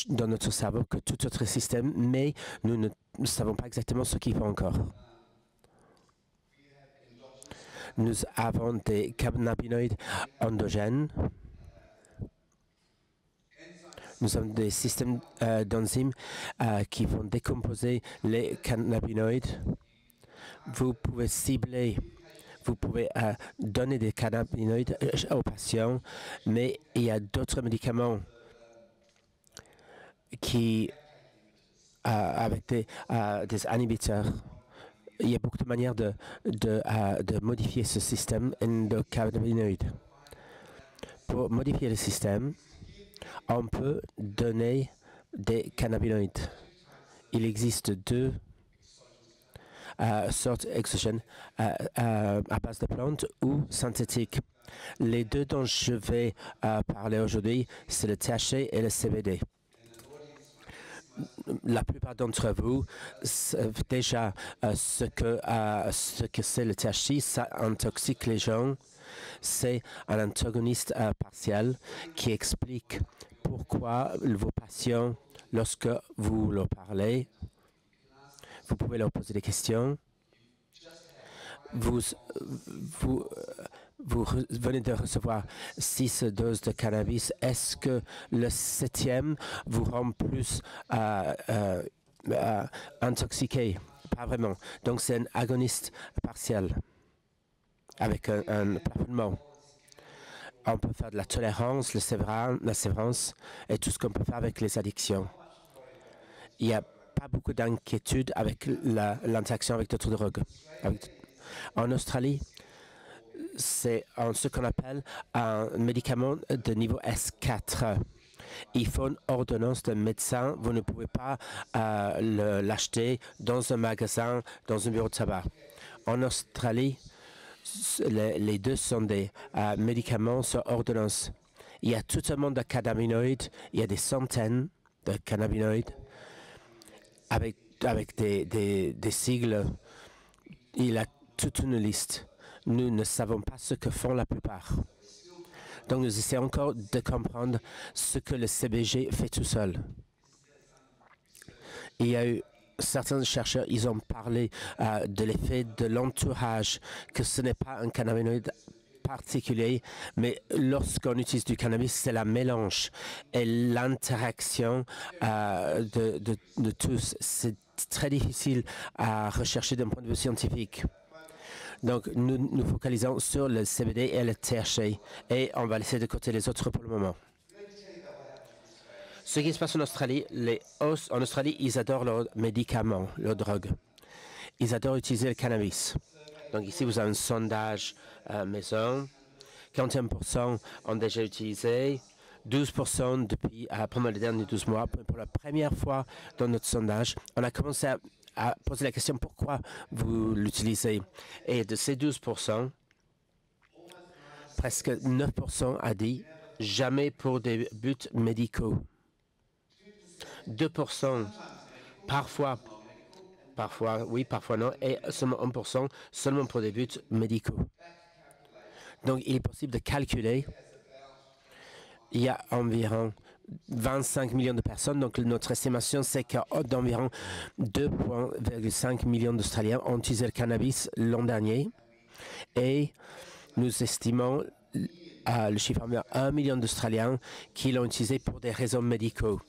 dans notre cerveau que tout autre système, mais nous ne savons pas exactement ce qu'ils font encore. Nous avons des cannabinoïdes endogènes. Nous avons des systèmes d'enzymes qui vont décomposer les cannabinoïdes. Vous pouvez cibler, vous pouvez donner des cannabinoïdes aux patients, mais il y a d'autres médicaments qui, avec des inhibiteurs. Il y a beaucoup de manières de modifier ce système endocannabinoïde. Pour modifier le système, on peut donner des cannabinoïdes. Il existe 2 sortes exogènes à base de plantes ou synthétiques. Les deux dont je vais parler aujourd'hui, c'est le THC et le CBD. La plupart d'entre vous savent déjà ce que c'est le THC. Ça intoxique les gens. C'est un antagoniste partiel qui explique pourquoi vos patients, lorsque vous leur parlez, vous pouvez leur poser des questions. Vous venez de recevoir 6 doses de cannabis. Est-ce que le 7e vous rend plus intoxiqué? Pas vraiment. Donc c'est un agoniste partiel avec un plafonnement. On peut faire de la tolérance, la sévérance et tout ce qu'on peut faire avec les addictions. Il n'y a pas beaucoup d'inquiétude avec l'interaction avec d'autres drogues. En Australie, c'est ce qu'on appelle un médicament de niveau S4. Il faut une ordonnance d'un médecin. Vous ne pouvez pas l'acheter dans un magasin, dans un bureau de tabac. En Australie, les deux sont des médicaments sur ordonnance. Il y a tout un monde de cannabinoïdes. Il y a des centaines de cannabinoïdes avec des sigles. Il y a toute une liste. Nous ne savons pas ce que font la plupart. Donc nous essayons encore de comprendre ce que le CBG fait tout seul. Il y a eu certains chercheurs, ils ont parlé de l'effet de l'entourage, que ce n'est pas un cannabinoïde particulier, mais lorsqu'on utilise du cannabis, c'est la mélange et l'interaction de tous. C'est très difficile à rechercher d'un point de vue scientifique. Donc, nous nous focalisons sur le CBD et le THC et on va laisser de côté les autres pour le moment. Ce qui se passe en Australie, en Australie, ils adorent leurs médicaments, leurs drogues. Ils adorent utiliser le cannabis. Donc ici, vous avez un sondage maison. 41% ont déjà utilisé, 12% depuis pendant les derniers 12 mois. Pour la première fois dans notre sondage, on a commencé à poser la question pourquoi vous l'utilisez. Et de ces 12%, presque 9% a dit jamais pour des buts médicaux. 2% parfois oui, parfois non, et seulement 1% seulement pour des buts médicaux. Donc il est possible de calculer. Il y a environ 25 millions de personnes, donc notre estimation c'est qu'environ 2,5 millions d'Australiens ont utilisé le cannabis l'an dernier et nous estimons le chiffre environ 1 million d'Australiens qui l'ont utilisé pour des raisons médicaux.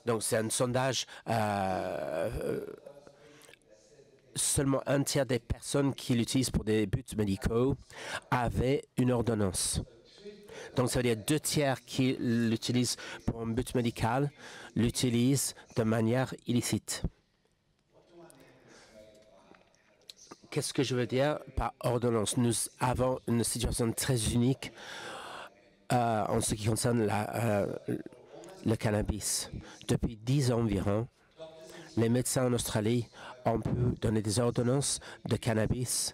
Donc c'est un sondage, seulement un tiers des personnes qui l'utilisent pour des buts médicaux avaient une ordonnance. Donc ça veut dire 2 tiers qui l'utilisent pour un but médical l'utilisent de manière illicite. Qu'est-ce que je veux dire par ordonnance? Nous avons une situation très unique en ce qui concerne le cannabis. Depuis 10 ans environ, les médecins en Australie ont pu donner des ordonnances de cannabis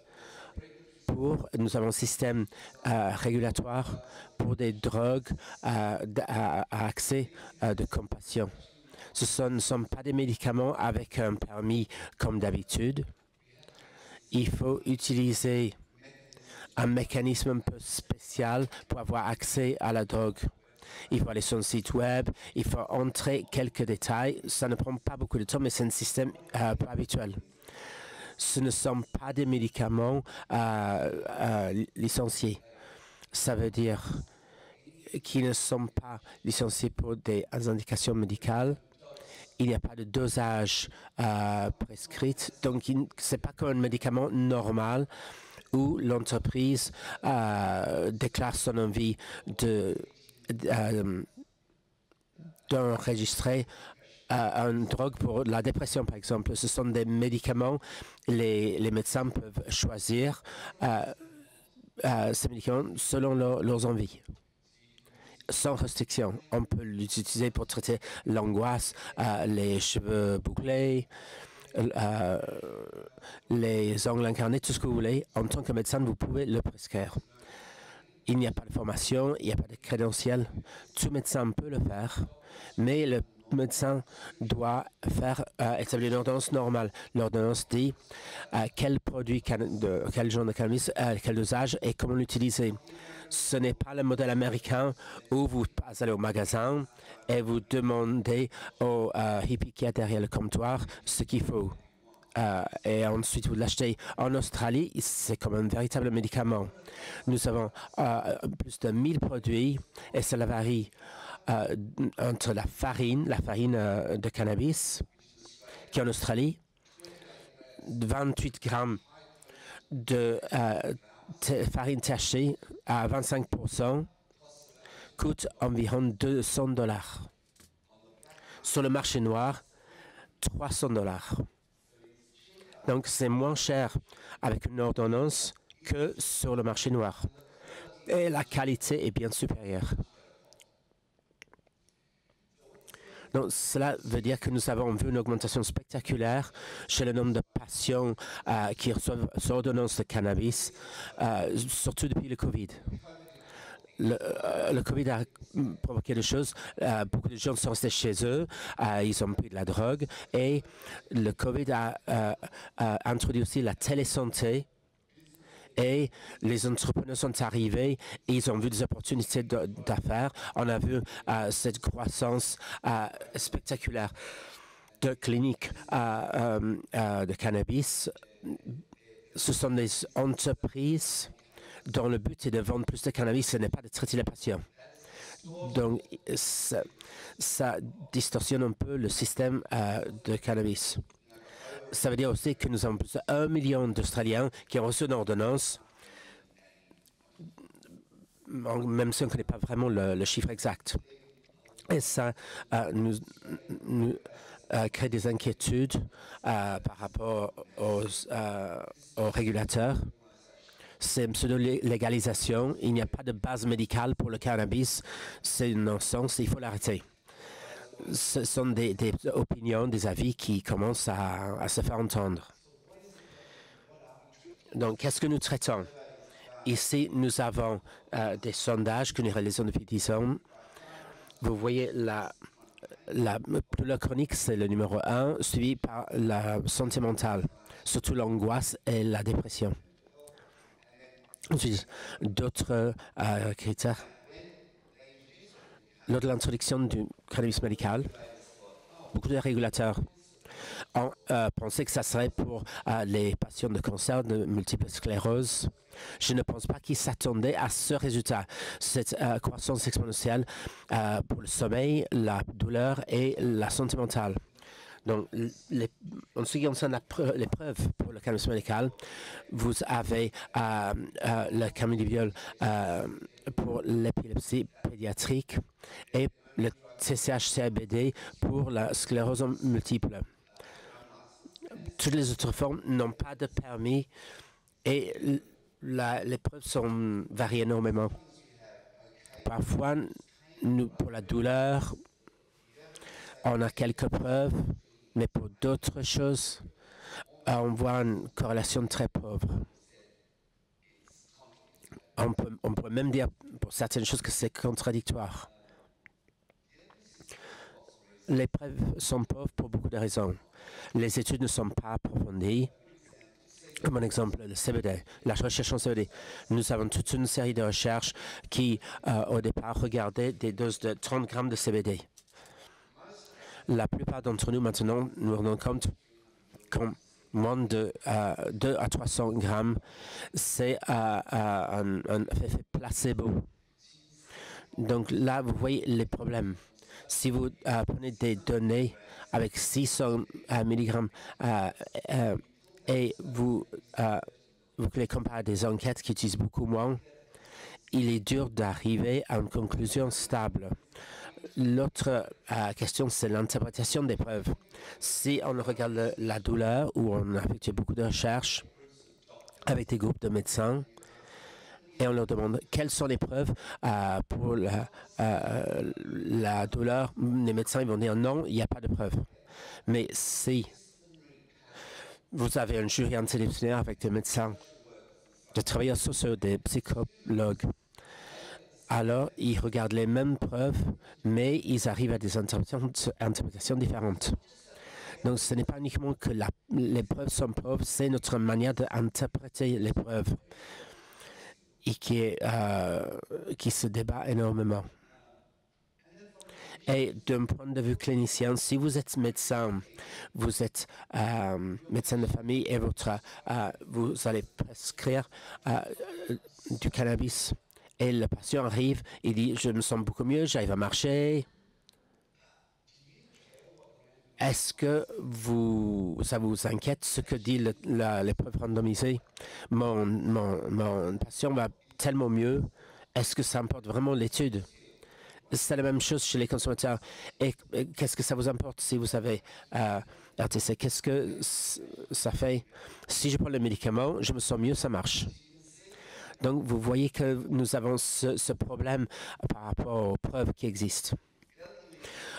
nous avons un système régulatoire pour des drogues à accès de compassion. Ce ne sont pas des médicaments avec un permis comme d'habitude. Il faut utiliser un mécanisme un peu spécial pour avoir accès à la drogue. Il faut aller sur un site web, il faut entrer quelques détails. Ça ne prend pas beaucoup de temps, mais c'est un système peu habituel. Ce ne sont pas des médicaments licenciés. Ça veut dire qu'ils ne sont pas licenciés pour des indications médicales. Il n'y a pas de dosage prescrit. Donc, ce n'est pas comme un médicament normal où l'entreprise déclare son envie d'enregistrer une drogue pour la dépression, par exemple. Ce sont des médicaments, les médecins peuvent choisir ces médicaments selon leurs envies, sans restriction. On peut l'utiliser pour traiter l'angoisse, les cheveux bouclés, les ongles incarnés, tout ce que vous voulez. En tant que médecin, vous pouvez le prescrire. Il n'y a pas de formation, il n'y a pas de crédentiel. Tout médecin peut le faire, mais le médecin doit établir une ordonnance normale. L'ordonnance dit quel produit, quel genre de cannabis, quel dosage et comment l'utiliser. Ce n'est pas le modèle américain où vous allez au magasin et vous demandez au hippie qui est derrière le comptoir ce qu'il faut. Et ensuite vous l'achetez. En Australie, c'est comme un véritable médicament. Nous avons plus de 1000 produits et cela varie entre la farine de cannabis, qui en Australie, 28 grammes de farine THC à 25% coûte environ $200. Sur le marché noir, $300. Donc c'est moins cher avec une ordonnance que sur le marché noir. Et la qualité est bien supérieure. Donc, cela veut dire que nous avons vu une augmentation spectaculaire chez le nombre de patients qui reçoivent sur ordonnance de cannabis, surtout depuis le Covid. Le Covid a provoqué des choses. Beaucoup de gens sont restés chez eux, ils ont pris de la drogue et le Covid a introduit aussi la télésanté. Et les entrepreneurs sont arrivés et ils ont vu des opportunités d'affaires. On a vu cette croissance spectaculaire de cliniques de cannabis. Ce sont des entreprises dont le but est de vendre plus de cannabis, ce n'est pas de traiter les patients. Donc, ça distorsionne un peu le système de cannabis. Ça veut dire aussi que nous avons plus de 1 million d'Australiens qui ont reçu une ordonnance, même si on ne connaît pas vraiment le chiffre exact. Et ça nous crée des inquiétudes par rapport aux régulateurs. C'est une pseudo-légalisation. Il n'y a pas de base médicale pour le cannabis. C'est un non-sens. Il faut l'arrêter. Ce sont des opinions, des avis qui commencent à se faire entendre. Donc, qu'est-ce que nous traitons? Ici, nous avons des sondages que nous réalisons depuis 10 ans. Vous voyez, la douleur chronique, c'est le numéro 1, suivi par la santé mentale, surtout l'angoisse et la dépression. Ensuite, d'autres critères. Lors de l'introduction du cannabis médical, beaucoup de régulateurs ont pensé que ça serait pour les patients de cancer, de multiple sclérose. Je ne pense pas qu'ils s'attendaient à ce résultat, cette croissance exponentielle pour le sommeil, la douleur et la santé mentale. Donc, en ce qui concerne les preuves pour le cannabis médical, vous avez le cannabidiol pour l'épilepsie pédiatrique et le TCH-CBD pour la sclérose multiple. Toutes les autres formes n'ont pas de permis et les preuves varient énormément. Parfois, pour la douleur, on a quelques preuves, mais pour d'autres choses, on voit une corrélation très pauvre. On peut même dire pour certaines choses que c'est contradictoire. Les preuves sont pauvres pour beaucoup de raisons. Les études ne sont pas approfondies. Comme un exemple, le CBD, la recherche en CBD. Nous avons toute une série de recherches qui, au départ, regardaient des doses de 30 grammes de CBD. La plupart d'entre nous, maintenant, nous rendons compte qu'en moins de 2 à 300 grammes, c'est un effet placebo. Donc là, vous voyez les problèmes. Si vous prenez des données avec 600 mg et vous les comparez à des enquêtes qui utilisent beaucoup moins, il est dur d'arriver à une conclusion stable. L'autre question, c'est l'interprétation des preuves. Si on regarde la douleur, où on a effectué beaucoup de recherches avec des groupes de médecins, et on leur demande quelles sont les preuves pour la douleur, les médecins ils vont dire non, il n'y a pas de preuves. Mais si vous avez un jury interdisciplinaire avec des médecins, des travailleurs sociaux, des psychologues, alors ils regardent les mêmes preuves, mais ils arrivent à des interprétations différentes. Donc ce n'est pas uniquement que les preuves sont pauvres, c'est notre manière d'interpréter les preuves et qui se débat énormément. Et d'un point de vue clinicien, si vous êtes médecin, vous êtes médecin de famille et vous allez prescrire du cannabis et le patient arrive, il dit « je me sens beaucoup mieux, j'arrive à marcher ». Est-ce que ça vous inquiète ce que dit l'épreuve randomisée? Mon patient va tellement mieux. Est-ce que ça importe vraiment l'étude? C'est la même chose chez les consommateurs. Et qu'est-ce que ça vous importe si vous avez RTC? Qu'est-ce que ça fait? Si je prends le médicament, je me sens mieux, ça marche. Donc, vous voyez que nous avons ce problème par rapport aux preuves qui existent.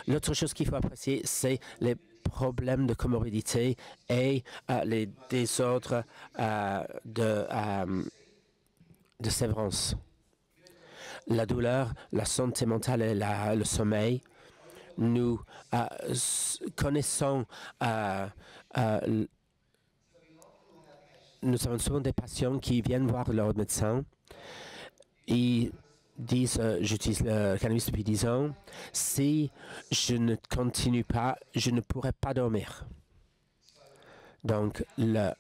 L'autre chose qu'il faut apprécier, c'est les problèmes de comorbidité et les désordres de sévrance. La douleur, la santé mentale et le sommeil. Nous connaissons, nous avons souvent des patients qui viennent voir leur médecin. Ils disent j'utilise le cannabis depuis 10 ans. Si je ne continue pas, je ne pourrai pas dormir. Donc, le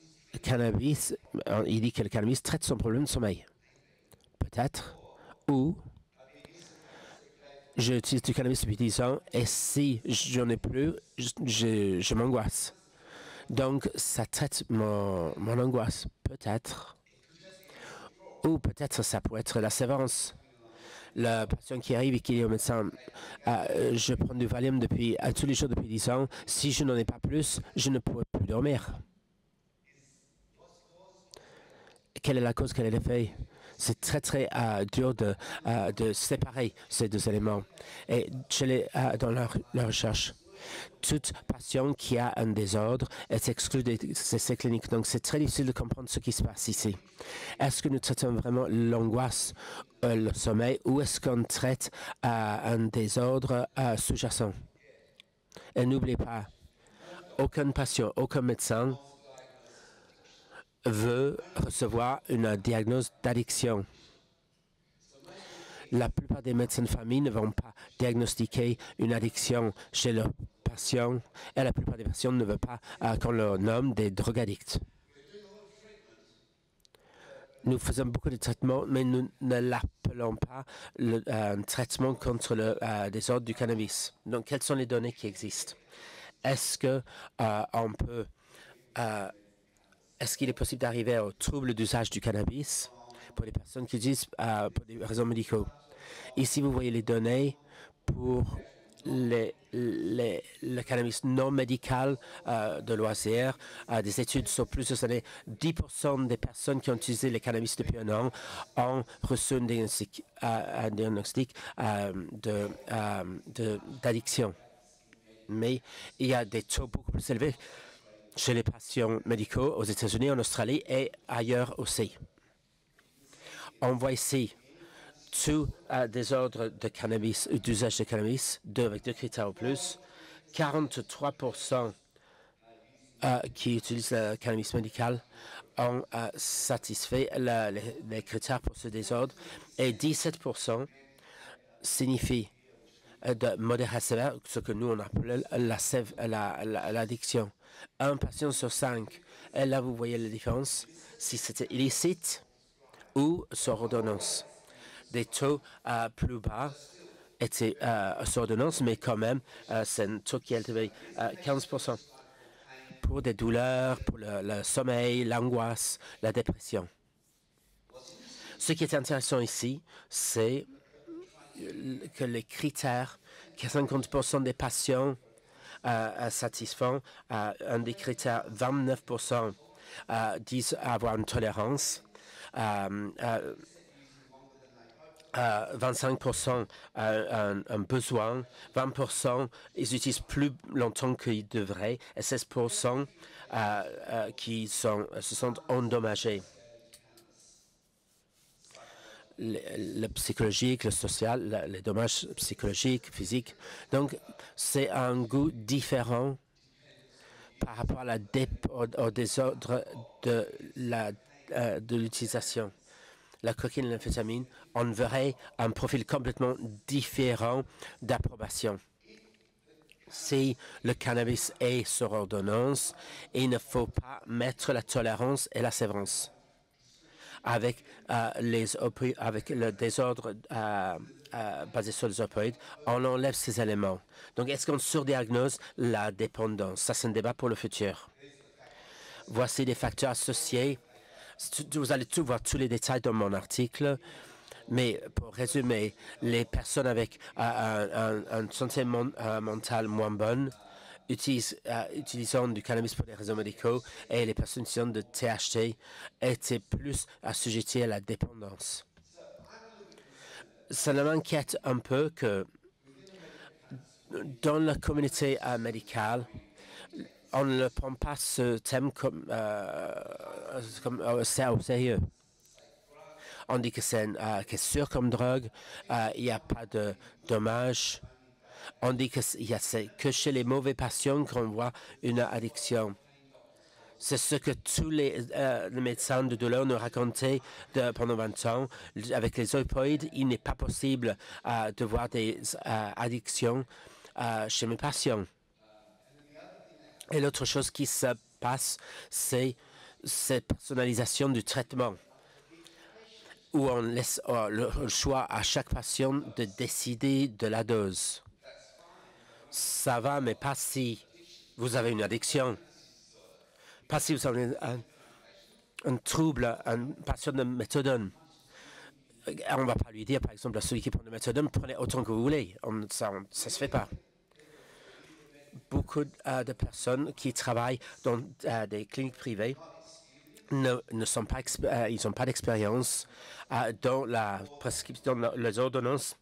cannabis, il dit que le cannabis traite son problème de sommeil. Peut-être. Ou j'utilise du cannabis depuis 10 ans et si j'en ai plus, je m'angoisse. Donc, ça traite mon angoisse. Peut-être. Ou peut-être ça pourrait être la sévérance. Le patient qui arrive et qui dit au médecin je prends du Valium tous les jours depuis 10 ans. Si je n'en ai pas plus, je ne pourrai plus dormir. Quelle est la cause, quel est l'effet? C'est très dur de séparer ces deux éléments. Et dans leur recherche, tout patient qui a un désordre est exclu des essais cliniques. Donc, c'est très difficile de comprendre ce qui se passe ici. Est-ce que nous traitons vraiment l'angoisse, le sommeil, ou est-ce qu'on traite un désordre sous-jacent? Et n'oubliez pas, aucun patient, aucun médecin veut recevoir une diagnose d'addiction. La plupart des médecins de famille ne vont pas diagnostiquer une addiction chez leurs patients et la plupart des patients ne veulent pas qu'on leur nomme des drogues-addicts. Nous faisons beaucoup de traitements, mais nous ne l'appelons pas un traitement contre le désordre du cannabis. Donc, quelles sont les données qui existent? Est-ce que est-ce qu'il est possible d'arriver au trouble d'usage du cannabis pour les personnes qui utilisent pour des raisons médicaux? Ici, vous voyez les données pour le cannabis non médical de loisirs. Des études sur plusieurs années. 10% des personnes qui ont utilisé le cannabis depuis 1 an ont reçu un diagnostic d'addiction. Mais il y a des taux beaucoup plus élevés chez les patients médicaux aux États-Unis, en Australie et ailleurs aussi. On voit ici tous désordres de cannabis, d'usage de cannabis, avec 2 critères ou plus. 43% qui utilisent le cannabis médical ont satisfait les critères pour ce désordre et 17% signifie de modéré à sévère, ce que nous on appelle l'addiction. Un patient sur 5. Et là, vous voyez la différence, si c'était illicite ou sur ordonnance. Des taux plus bas étaient sur ordonnance, mais quand même, c'est un taux qui est élevé, 15%. Pour des douleurs, pour le sommeil, l'angoisse, la dépression. Ce qui est intéressant ici, c'est que les critères, que 50% des patients satisfont un des critères, 29% disent avoir une tolérance, 25% un besoin, 20% ils utilisent plus longtemps qu'ils devraient et 16% qui se sentent endommagés. le psychologique, le social, les dommages psychologiques, physiques. Donc, c'est un goût différent par rapport au désordre de l'utilisation. La cocaïne et l'amphétamine, on verrait un profil complètement différent d'approbation. Si le cannabis est sur ordonnance, il ne faut pas mettre la tolérance et la sévérance. Avec le désordre basé sur les opioïdes, on enlève ces éléments. Donc, est-ce qu'on surdiagnose la dépendance? Ça, c'est un débat pour le futur. Voici des facteurs associés. Vous allez voir tous les détails dans mon article. Mais pour résumer, les personnes avec une santé mentale moins bonne utilisant du cannabis pour des raisons médicaux et les personnes utilisant de THC étaient plus assujetties à la dépendance. Ça m'inquiète un peu que dans la communauté médicale, on ne prend pas ce thème comme au sérieux. On dit que c'est sûr comme drogue, il n'y a pas de dommages. On dit que c'est que chez les mauvais patients qu'on voit une addiction. C'est ce que tous les médecins de douleur nous racontaient pendant 20 ans. Avec les opioïdes, il n'est pas possible de voir des addictions chez mes patients. Et l'autre chose qui se passe, c'est cette personnalisation du traitement, où on laisse le choix à chaque patient de décider de la dose. Ça va, mais pas si vous avez une addiction. Pas si vous avez un trouble, un patient de méthadone. On ne va pas lui dire, par exemple, à celui qui prend de méthadone, prenez autant que vous voulez. Ça ne se fait pas. Beaucoup de personnes qui travaillent dans des cliniques privées ne sont pas ils n'ont pas d'expérience dans la prescription, dans les ordonnances.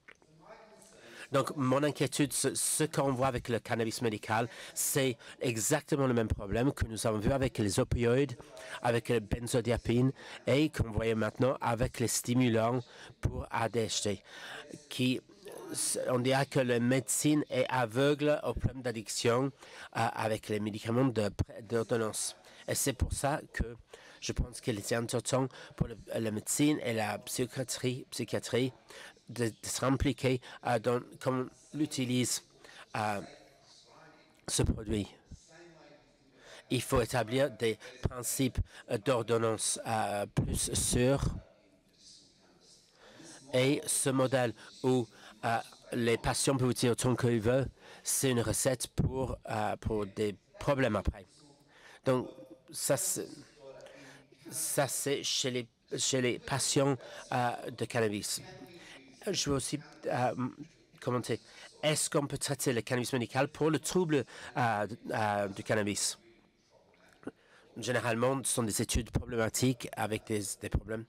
Donc, mon inquiétude, ce qu'on voit avec le cannabis médical, c'est exactement le même problème que nous avons vu avec les opioïdes, avec les benzodiazépines et qu'on voit maintenant avec les stimulants pour ADHD. On dirait que la médecine est aveugle au problème d'addiction avec les médicaments d'ordonnance. Et c'est pour ça que je pense qu'il est important pour la médecine et la psychiatrie d'être impliqués dans comment on utilise ce produit. Il faut établir des principes d'ordonnance plus sûrs. Et ce modèle où les patients peuvent utiliser autant qu'ils veulent, c'est une recette pour des problèmes après. Donc, ça c'est chez les patients de cannabis. Je veux aussi commenter. Est-ce qu'on peut traiter le cannabis médical pour le trouble du cannabis? Généralement, ce sont des études problématiques avec des problèmes.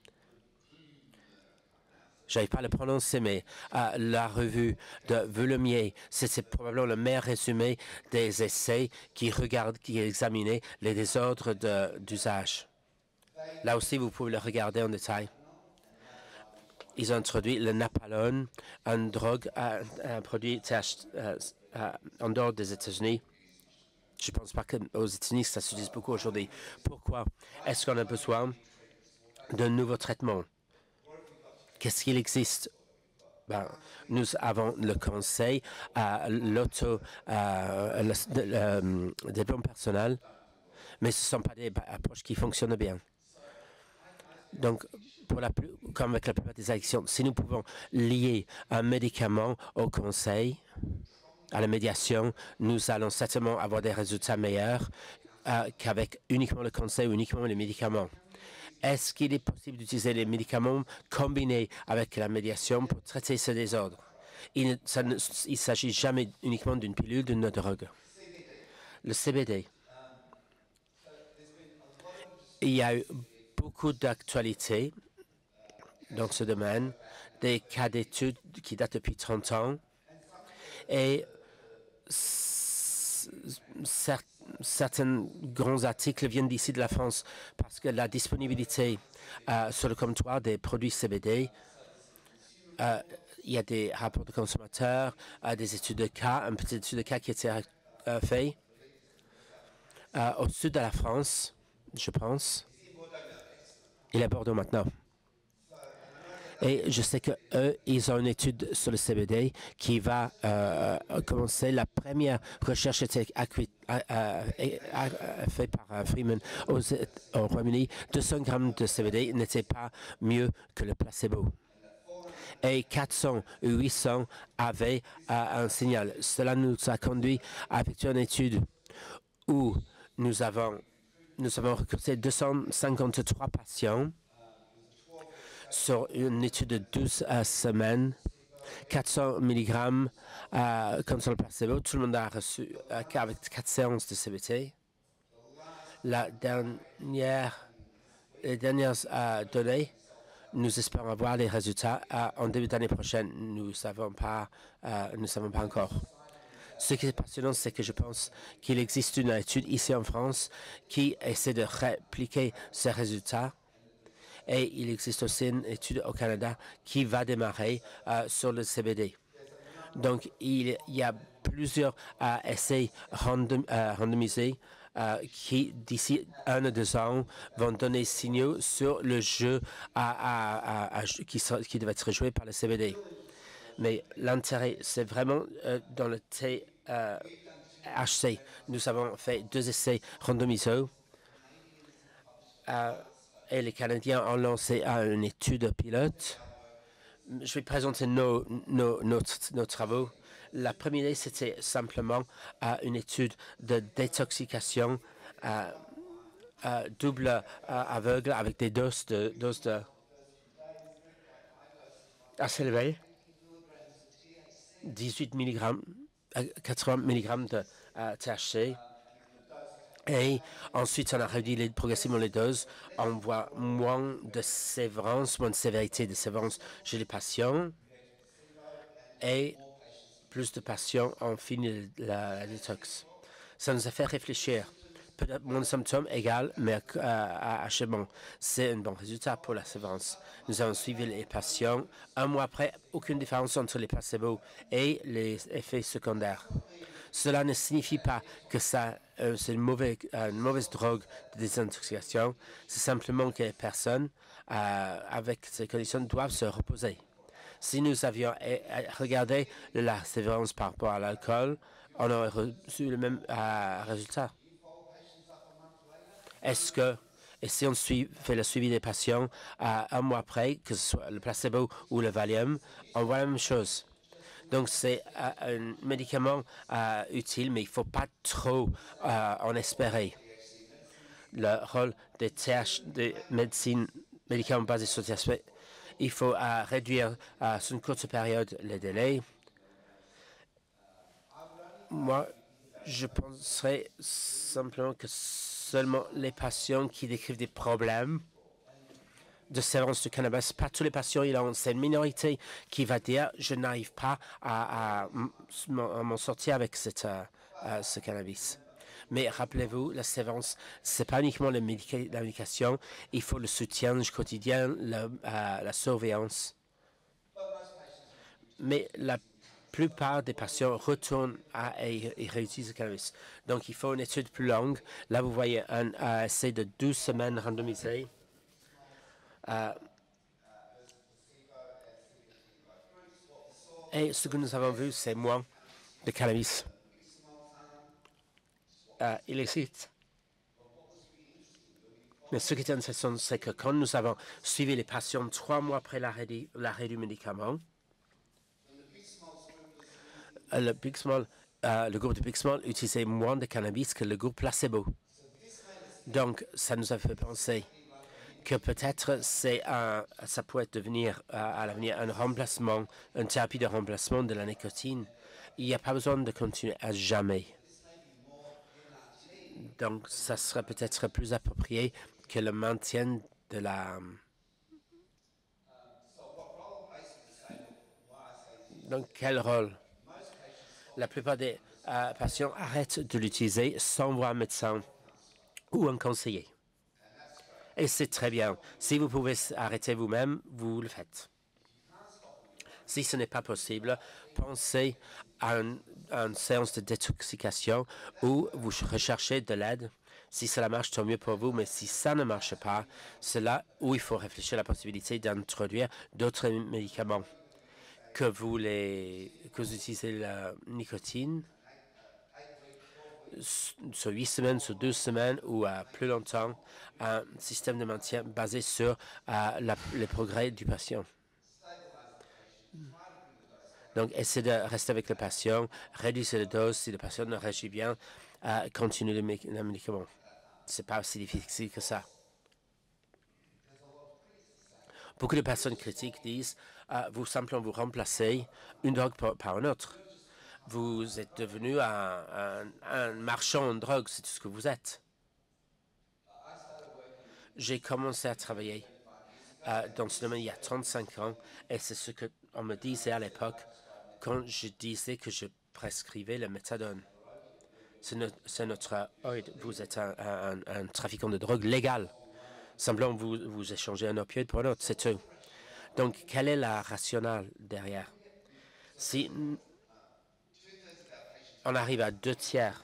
Je n'arrive pas à le prononcer, mais la revue de Velumier, c'est probablement le meilleur résumé des essais qui examinaient les désordres d'usage. Là aussi, vous pouvez le regarder en détail. Ils ont introduit le napalone, une drogue, un produit en dehors des États-Unis. Je ne pense pas qu'aux États-Unis, ça s'utilise beaucoup aujourd'hui. Pourquoi est-ce qu'on a besoin d'un nouveau traitement? Qu'est-ce qu'il existe? Nous avons le conseil, développement personnel, mais ce ne sont pas des approches qui fonctionnent bien. Donc, comme avec la plupart des addictions, si nous pouvons lier un médicament au conseil, à la médiation, nous allons certainement avoir des résultats meilleurs qu'avec uniquement le conseil ou uniquement les médicaments. Est-ce qu'il est possible d'utiliser les médicaments combinés avec la médiation pour traiter ce désordre? Il ne s'agit jamais uniquement d'une pilule, d'une drogue. Le CBD. Il y a eu beaucoup d'actualités dans ce domaine, des cas d'études qui datent depuis 30 ans. Et certains grands articles viennent d'ici de la France parce que la disponibilité sur le comptoir des produits CBD il y a des rapports de consommateurs, des études de cas, une petite étude de cas qui a été faite au sud de la France, je pense. Il est à Bordeaux maintenant. Et je sais qu'eux, ils ont une étude sur le CBD qui va commencer. La première recherche était faite par Freeman au Royaume-Uni. 200 grammes de CBD n'était pas mieux que le placebo. Et 400 ou 800 avaient un signal. Cela nous a conduit à effectuer une étude où nous avons recruté 253 patients sur une étude de 12 semaines, 400 mg contre le placebo. Tout le monde a reçu avec 4 séances de CBT. Les dernières données, nous espérons avoir les résultats en début d'année prochaine. Nous ne savons pas encore. Ce qui est passionnant, c'est que je pense qu'il existe une étude ici en France qui essaie de répliquer ces résultats. Et il existe aussi une étude au Canada qui va démarrer sur le CBD. Donc, il y a plusieurs essais randomisés qui, d'ici 1 ou 2 ans, vont donner signaux sur le jeu qui devait être joué par le CBD. Mais l'intérêt, c'est vraiment dans le THC. Nous avons fait 2 essais randomisés. Et les Canadiens ont lancé une étude pilote. Je vais présenter nos travaux. La première idée, c'était simplement une étude de détoxication double aveugle avec des doses assez élevées. 18 mg, 80 mg de THC. Et ensuite, on a réduit progressivement les doses. On voit moins de sévérance, moins de sévérité de sévérance chez les patients. Et plus de patients ont fini la détox. Ça nous a fait réfléchir. Peut-être moins de symptômes égales, mais achèvement. C'est un bon résultat pour la sévérance. Nous avons suivi les patients. 1 mois après, aucune différence entre les placebos et les effets secondaires. Cela ne signifie pas que c'est une mauvaise drogue de désintoxication. C'est simplement que les personnes avec ces conditions doivent se reposer. Si nous avions regardé la sévérance par rapport à l'alcool, on aurait reçu le même résultat. Et si on fait le suivi des patients 1 mois après, que ce soit le placebo ou le Valium, on voit la même chose. Donc, c'est un médicament utile, mais il ne faut pas trop en espérer. Le rôle des médicaments basés sur THC, il faut réduire sur une courte période les délais. Moi, je penserais simplement que seulement les patients qui décrivent des problèmes de sévérance du cannabis, pas tous les patients, c'est une minorité qui va dire « je n'arrive pas à m'en sortir avec ce cannabis ». Mais rappelez-vous, la sévérance, ce n'est pas uniquement la médication, il faut le soutien quotidien, la surveillance. Mais la plupart des patients retournent et réutilisent le cannabis. Donc, il faut une étude plus longue. Là, vous voyez un essai de 12 semaines randomisé. Et ce que nous avons vu, c'est moins de cannabis illicite. Mais ce qui est intéressant, c'est que quand nous avons suivi les patients 3 mois après l'arrêt du médicament, le groupe de Big Small utilisait moins de cannabis que le groupe placebo. Donc, ça nous a fait penser que peut-être ça pourrait devenir à l'avenir un remplacement, une thérapie de remplacement de la nicotine. Il n'y a pas besoin de continuer à jamais. Donc, ça serait peut-être plus approprié que le maintien de la... Donc, quel rôle? La plupart des patients arrêtent de l'utiliser sans voir un médecin ou un conseiller. Et c'est très bien. Si vous pouvez arrêter vous-même, vous le faites. Si ce n'est pas possible, pensez à une séance de détoxication où vous recherchez de l'aide. Si cela marche, tant mieux pour vous, mais si ça ne marche pas, c'est là où il faut réfléchir à la possibilité d'introduire d'autres médicaments. Que vous utilisez la nicotine sur 8 semaines, sur 12 semaines ou plus longtemps, un système de maintien basé sur les progrès du patient. Donc, essayez de rester avec le patient, réduisez la dose. Si le patient ne réagit bien, continuez le médicament. Ce n'est pas aussi difficile que ça. Beaucoup de personnes critiques disent vous simplement vous remplacez une drogue par une autre. Vous êtes devenu un marchand de drogue, c'est tout ce que vous êtes. J'ai commencé à travailler dans ce domaine il y a 35 ans et c'est ce qu'on me disait à l'époque quand je disais que je prescrivais le méthadone. C'est notre oïd. Vous êtes un trafiquant de drogue légal. Simplement, vous échangez un opioïde pour un autre, c'est tout. Donc, quelle est la rationale derrière? Si on arrive à 2 tiers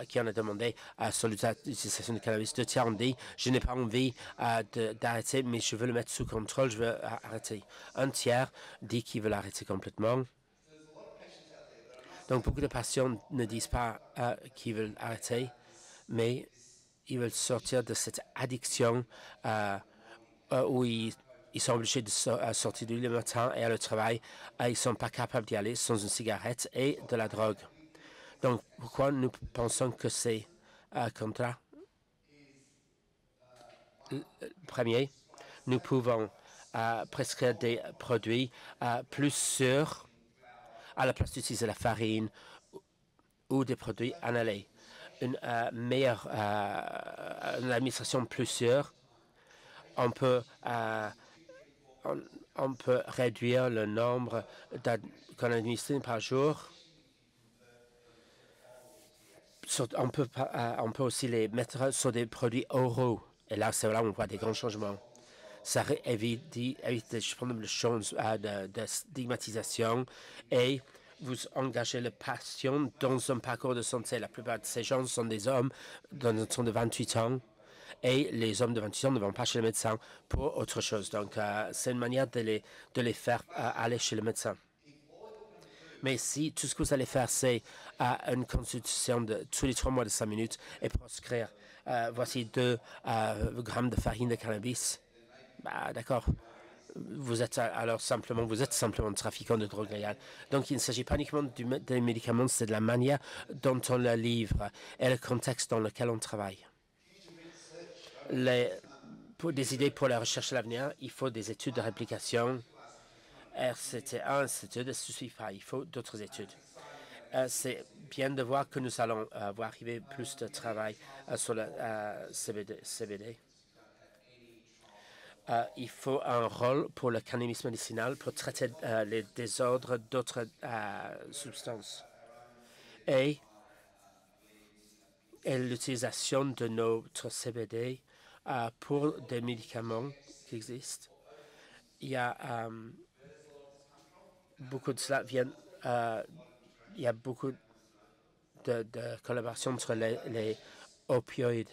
qui en a demandé sur l'utilisation de cannabis, 2 tiers ont dit je n'ai pas envie d'arrêter, mais je veux le mettre sous contrôle, je veux arrêter. 1 tiers dit qu'ils veulent arrêter complètement. Donc, beaucoup de patients ne disent pas qu'ils veulent arrêter, mais ils veulent sortir de cette addiction où ils sont obligés de sortir du lit le matin et aller au travail. Ils ne sont pas capables d'y aller sans une cigarette et de la drogue. Donc, pourquoi nous pensons que c'est comme ça? Premier, nous pouvons prescrire des produits plus sûrs à la place d'utiliser la farine ou des produits inhalés. Une meilleure une administration plus sûre, on peut réduire le nombre qu'on administre par jour. On peut aussi les mettre sur des produits oraux. Et là, c'est là où on voit des grands changements. Ça évite des choses de stigmatisation et vous engagez le patient dans un parcours de santé. La plupart de ces gens sont des hommes sont de 28 ans et les hommes de 28 ans ne vont pas chez le médecin pour autre chose. Donc, c'est une manière de les faire aller chez le médecin. Mais si tout ce que vous allez faire, c'est une consultation de tous les 3 mois de 5 minutes et prescrire voici 2 grammes de farine de cannabis, d'accord. Vous êtes simplement trafiquant de drogue légale. Donc, il ne s'agit pas uniquement des médicaments, c'est de la manière dont on le livre et le contexte dans lequel on travaille. Pour des idées pour la recherche à l'avenir, il faut des études de réplication. RCT1, RCT2 ne suffit pas. Il faut d'autres études. C'est bien de voir que nous allons voir arriver plus de travail sur le CBD. Il faut un rôle pour le cannabis médicinal pour traiter les désordres d'autres substances. Et l'utilisation de notre CBD pour des médicaments qui existent. Il y a beaucoup de cela il y a beaucoup de collaboration entre les opioïdes.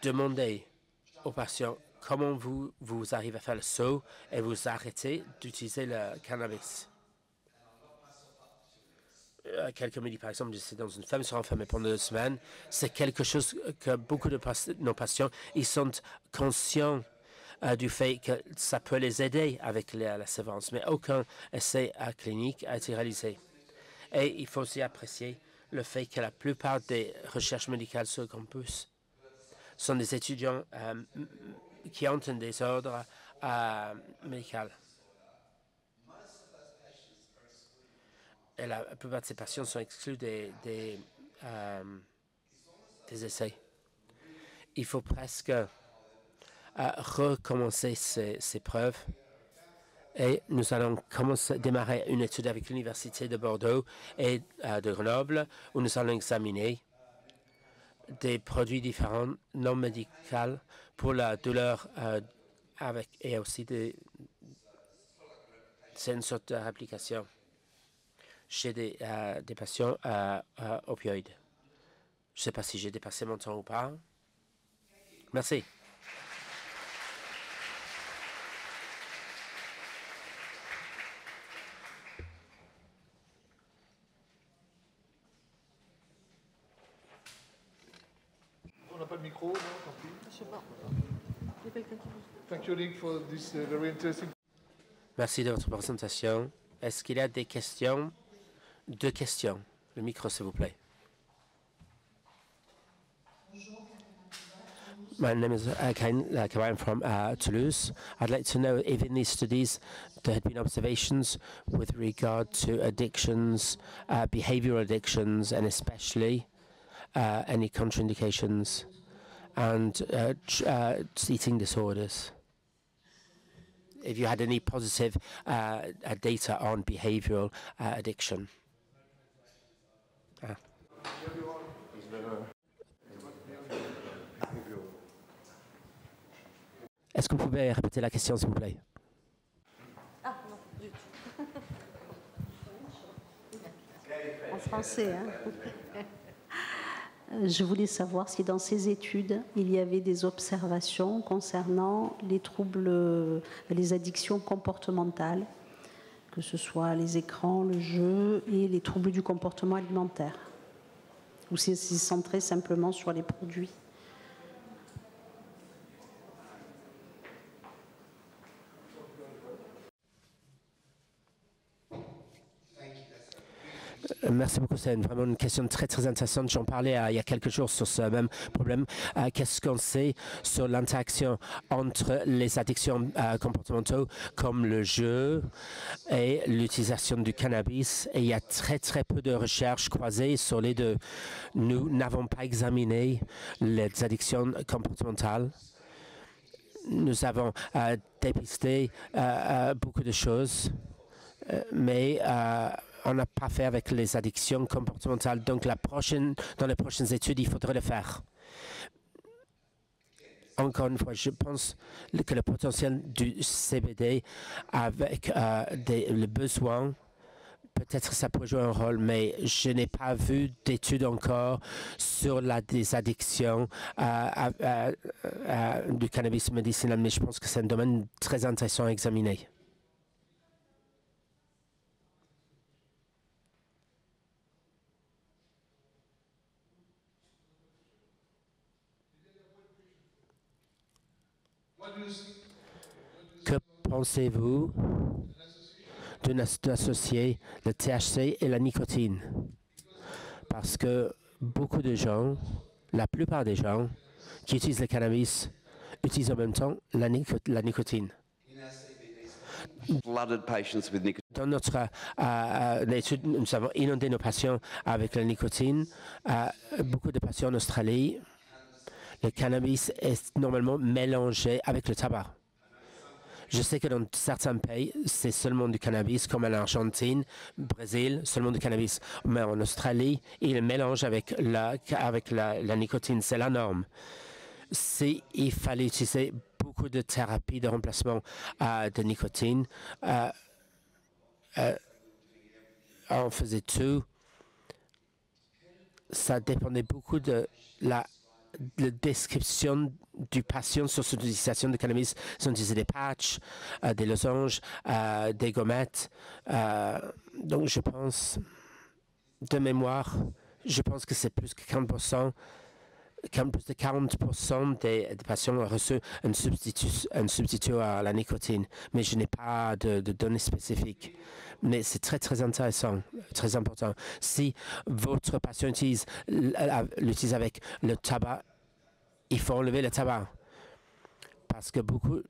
Demandez aux patients comment vous arrivez à faire le saut et vous arrêtez d'utiliser le cannabis. Quelqu'un me dit, par exemple, j'étais dans une femme qui sera enfermée pendant 2 semaines. C'est quelque chose que beaucoup de nos patients, ils sont conscients du fait que ça peut les aider avec la sévérance, mais aucun essai clinique a été réalisé. Et il faut aussi apprécier le fait que la plupart des recherches médicales sur le campus sont des étudiants qui ont un désordre médical. Et la plupart de ces patients sont exclus des essais. Il faut presque recommencer ces preuves. Et nous allons démarrer une étude avec l'Université de Bordeaux et de Grenoble où nous allons examiner des produits différents non médicaux pour la douleur et aussi C'est une sorte de réapplication chez des patients opioïdes. Je ne sais pas si j'ai dépassé mon temps ou pas. Merci. On n'a pas de micro, non, tant pis. Je sais pas. Il y a quelqu'un qui veut. Thank you, Nick, for this very interesting. Merci de votre présentation. Est-ce qu'il y a des questions? Deux questions. Le micro, s'il vous plaît. My name is Karan from Toulouse. I'd like to know if in these studies there had been observations with regard to addictions, behavioral addictions, and especially any contraindications and eating disorders. If you had any positive data on behavioral addiction. Est-ce que vous pouvez répéter la question, s'il vous plaît? Ah, non, du tout. En français, hein. Je voulais savoir si dans ces études, il y avait des observations concernant les troubles, les addictions comportementales, que ce soit les écrans, le jeu et les troubles du comportement alimentaire, ou si c'est centré simplement sur les produits. Merci beaucoup. C'est vraiment une question très, très intéressante. J'en parlais il y a quelques jours sur ce même problème. Qu'est-ce qu'on sait sur l'interaction entre les addictions comportementales comme le jeu et l'utilisation du cannabis? Et il y a très, très peu de recherches croisées sur les deux. Nous n'avons pas examiné les addictions comportementales. Nous avons dépisté beaucoup de choses, mais on n'a pas fait avec les addictions comportementales. Donc, dans les prochaines études, il faudrait le faire. Encore une fois, je pense que le potentiel du CBD avec les besoins, peut-être ça peut jouer un rôle, mais je n'ai pas vu d'études encore sur des addictions du cannabis médicinal, mais je pense que c'est un domaine très intéressant à examiner. Que pensez-vous d'associer le THC et la nicotine? Parce que beaucoup de gens, la plupart des gens qui utilisent le cannabis utilisent en même temps la nicotine. Dans notre étude, nous avons inondé nos patients avec la nicotine. Beaucoup de patients en Australie, le cannabis est normalement mélangé avec le tabac. Je sais que dans certains pays, c'est seulement du cannabis, comme en Argentine, Brésil, seulement du cannabis. Mais en Australie, il mélange avec la nicotine. C'est la norme. Il fallait utiliser beaucoup de thérapies de remplacement de nicotine. On faisait tout. Ça dépendait beaucoup de la description du patient sur son utilisation de cannabis. Ils ont utilisé des patchs, des losanges, des gommettes. Donc, je pense, de mémoire, je pense que c'est plus que 40%. Plus de 40% des patients ont reçu un substitut à la nicotine. Mais je n'ai pas de données spécifiques. Mais c'est très, très intéressant, très important. Si votre patient l'utilise avec le tabac, il faut enlever le tabac. Parce que beaucoup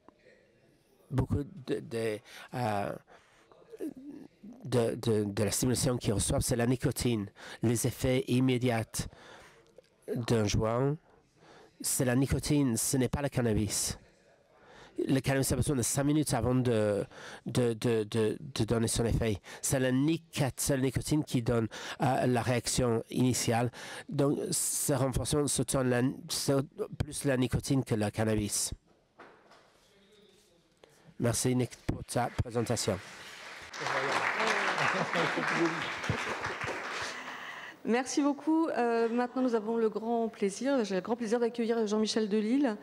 de la stimulation qu'ils reçoivent, c'est la nicotine. Les effets immédiats d'un joint, c'est la nicotine, ce n'est pas le cannabis. Le cannabis a besoin de 5 minutes avant de donner son effet. C'est la nicotine qui donne la réaction initiale. Donc, ce renforcement, c'est plus la nicotine que le cannabis. Merci, Nick, pour ta présentation. Merci beaucoup. Maintenant, nous avons le grand plaisir, j'ai le grand plaisir d'accueillir Jean-Michel Delille,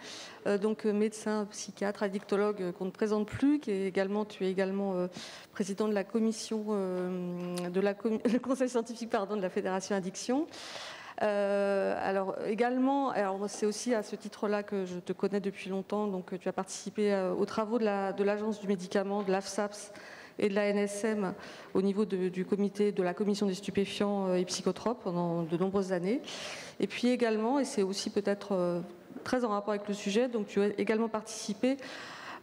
donc médecin, psychiatre, addictologue qu'on ne présente plus, tu es également président de la commission, le conseil scientifique de la Fédération Addiction. Alors c'est aussi à ce titre-là que je te connais depuis longtemps. Donc, tu as participé aux travaux de l'Agence du médicament, de l'AFSAPS et de la NSM au niveau du comité de la commission des stupéfiants et psychotropes pendant de nombreuses années. Et puis également, et c'est aussi peut-être très en rapport avec le sujet, donc tu as également participé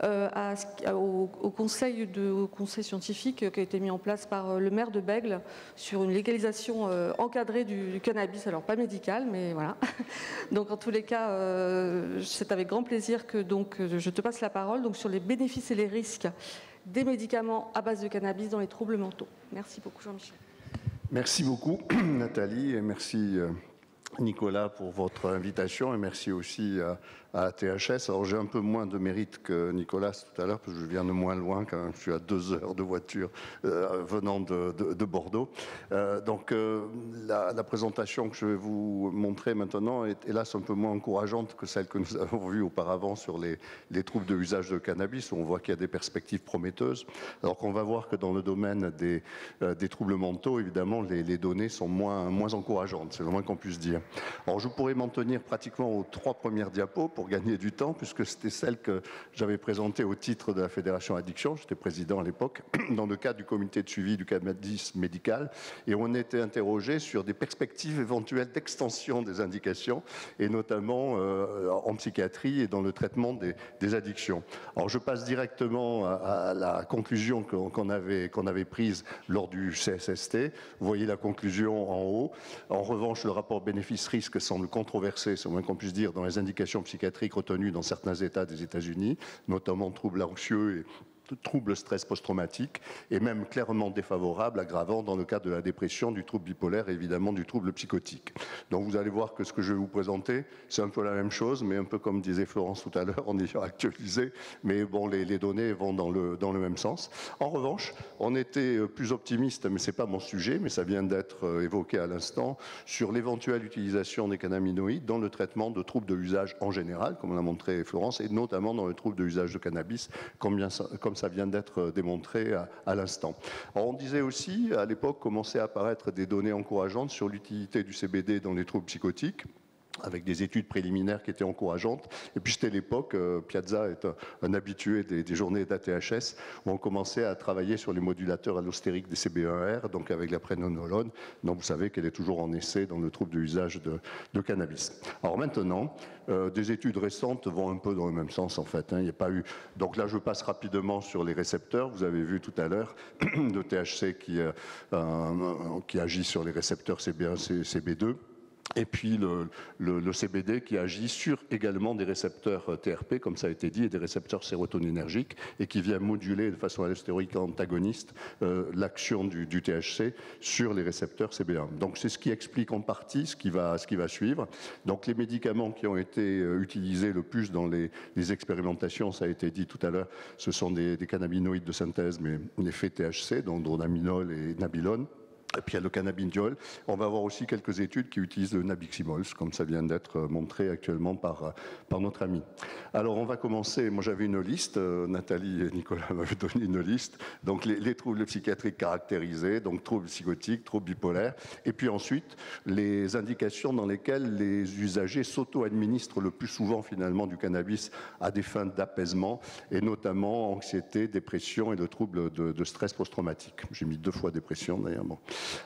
au conseil scientifique qui a été mis en place par le maire de Bègles sur une légalisation encadrée du cannabis, alors pas médicale, mais voilà. Donc en tous les cas, c'est avec grand plaisir que je te passe la parole donc, sur les bénéfices et les risques des médicaments à base de cannabis dans les troubles mentaux. Merci beaucoup Jean-Michel. Merci beaucoup Nathalie et merci Nicolas pour votre invitation et merci aussi à THS. Alors j'ai un peu moins de mérite que Nicolas tout à l'heure parce que je viens de moins loin quand même. Je suis à 2 heures de voiture venant de Bordeaux. La présentation que je vais vous montrer maintenant est hélas un peu moins encourageante que celle que nous avons vue auparavant sur les troubles de usage de cannabis où on voit qu'il y a des perspectives prometteuses. Alors qu'on va voir que dans le domaine des troubles mentaux, évidemment, les données sont moins encourageantes. C'est le moins qu'on puisse dire. Alors je pourrais m'en tenir pratiquement aux 3 premières diapos pour gagner du temps, puisque c'était celle que j'avais présentée au titre de la Fédération Addiction. J'étais président à l'époque, dans le cadre du comité de suivi du cannabis médical, et on était interrogé sur des perspectives éventuelles d'extension des indications, et notamment en psychiatrie et dans le traitement des addictions. Alors je passe directement à la conclusion qu'on avait prise lors du CSST. Vous voyez la conclusion en haut. En revanche, le rapport bénéfice-risque semble controversé, c'est le moins qu'on puisse dire, dans les indications psychiatriques retenues dans certains États des États-Unis, notamment troubles anxieux et troubles stress post-traumatique, et même clairement défavorable, aggravant dans le cas de la dépression, du trouble bipolaire et évidemment du trouble psychotique. Donc vous allez voir que ce que je vais vous présenter, c'est un peu la même chose, mais un peu comme disait Florence tout à l'heure, en ayant actualisé, mais bon, les données vont dans le même sens. En revanche, on était plus optimiste, mais c'est pas mon sujet, mais ça vient d'être évoqué à l'instant, sur l'éventuelle utilisation des cannabinoïdes dans le traitement de troubles de usage en général, comme l'a montré Florence, et notamment dans le trouble de usage de cannabis, comme ça vient d'être démontré à l'instant. On disait aussi, à l'époque, commençaient à apparaître des données encourageantes sur l'utilité du CBD dans les troubles psychotiques, avec des études préliminaires qui étaient encourageantes. Et puis c'était l'époque, Piazza est un habitué des journées d'ATHS, où on commençait à travailler sur les modulateurs allostériques des CB1R, donc avec la prénonolone, dont vous savez qu'elle est toujours en essai dans le trouble de usage de cannabis. Alors maintenant, des études récentes vont un peu dans le même sens en fait. Il n'y a pas eu... Donc là, je passe rapidement sur les récepteurs. Vous avez vu tout à l'heure le THC qui agit sur les récepteurs CB1, CB2. Et puis le CBD qui agit sur également des récepteurs TRP, comme ça a été dit, et des récepteurs sérotoninergiques, et qui vient moduler de façon allostérique antagoniste l'action du THC sur les récepteurs CB1. Donc c'est ce qui explique en partie ce qui va suivre. Donc les médicaments qui ont été utilisés le plus dans les expérimentations, ça a été dit tout à l'heure, ce sont des cannabinoïdes de synthèse, mais l'effet THC, donc dronabinol et nabilone. Et puis il y a le cannabidiol. On va avoir aussi quelques études qui utilisent le nabiximols, comme ça vient d'être montré actuellement par notre ami. Alors on va commencer, moi j'avais une liste, Nathalie et Nicolas m'avaient donné une liste, donc les troubles psychiatriques caractérisés, donc troubles psychotiques, troubles bipolaires, et puis ensuite les indications dans lesquelles les usagers s'auto-administrent le plus souvent finalement du cannabis à des fins d'apaisement, et notamment anxiété, dépression et le trouble de stress post-traumatique. J'ai mis 2 fois dépression d'ailleurs. Bon.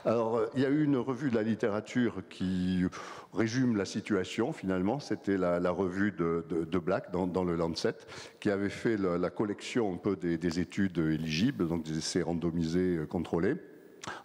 Alors, il y a eu une revue de la littérature qui résume la situation, finalement. C'était la revue de Black dans le Lancet, qui avait fait la collection un peu des études éligibles, donc des essais randomisés contrôlés.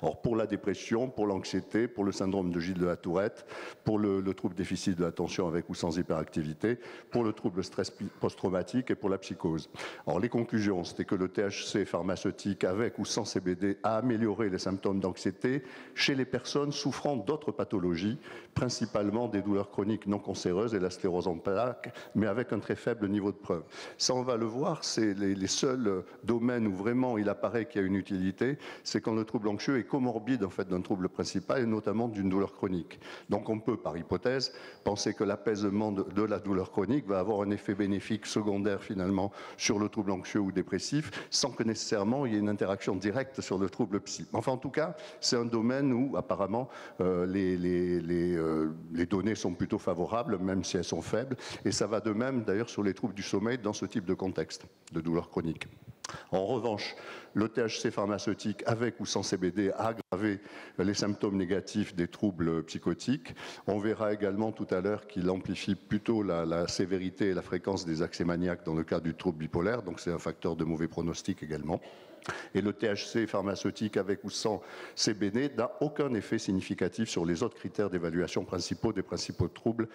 Alors, pour la dépression, pour l'anxiété, pour le syndrome de Gilles de la Tourette, pour le trouble déficit de l'attention avec ou sans hyperactivité, pour le trouble stress post-traumatique et pour la psychose. Alors, les conclusions, c'était que le THC pharmaceutique avec ou sans CBD a amélioré les symptômes d'anxiété chez les personnes souffrant d'autres pathologies, principalement des douleurs chroniques non cancéreuses et la sclérose en plaques, mais avec un très faible niveau de preuve. Ça, on va le voir, c'est les seuls domaines où vraiment il apparaît qu'il y a une utilité, c'est quand le trouble anxieux est comorbide en fait d'un trouble principal et notamment d'une douleur chronique. Donc on peut, par hypothèse, penser que l'apaisement de la douleur chronique va avoir un effet bénéfique secondaire finalement sur le trouble anxieux ou dépressif, sans que nécessairement il y ait une interaction directe sur le trouble psy. Enfin, en tout cas, c'est un domaine où apparemment les données sont plutôt favorables, même si elles sont faibles, et ça va de même d'ailleurs sur les troubles du sommeil dans ce type de contexte de douleur chronique. En revanche, le THC pharmaceutique avec ou sans CBD a aggravé les symptômes négatifs des troubles psychotiques. On verra également tout à l'heure qu'il amplifie plutôt la sévérité et la fréquence des accès maniaques dans le cas du trouble bipolaire, donc c'est un facteur de mauvais pronostic également. Et le THC pharmaceutique avec ou sans CBD n'a aucun effet significatif sur les autres critères d'évaluation principaux des principaux troubles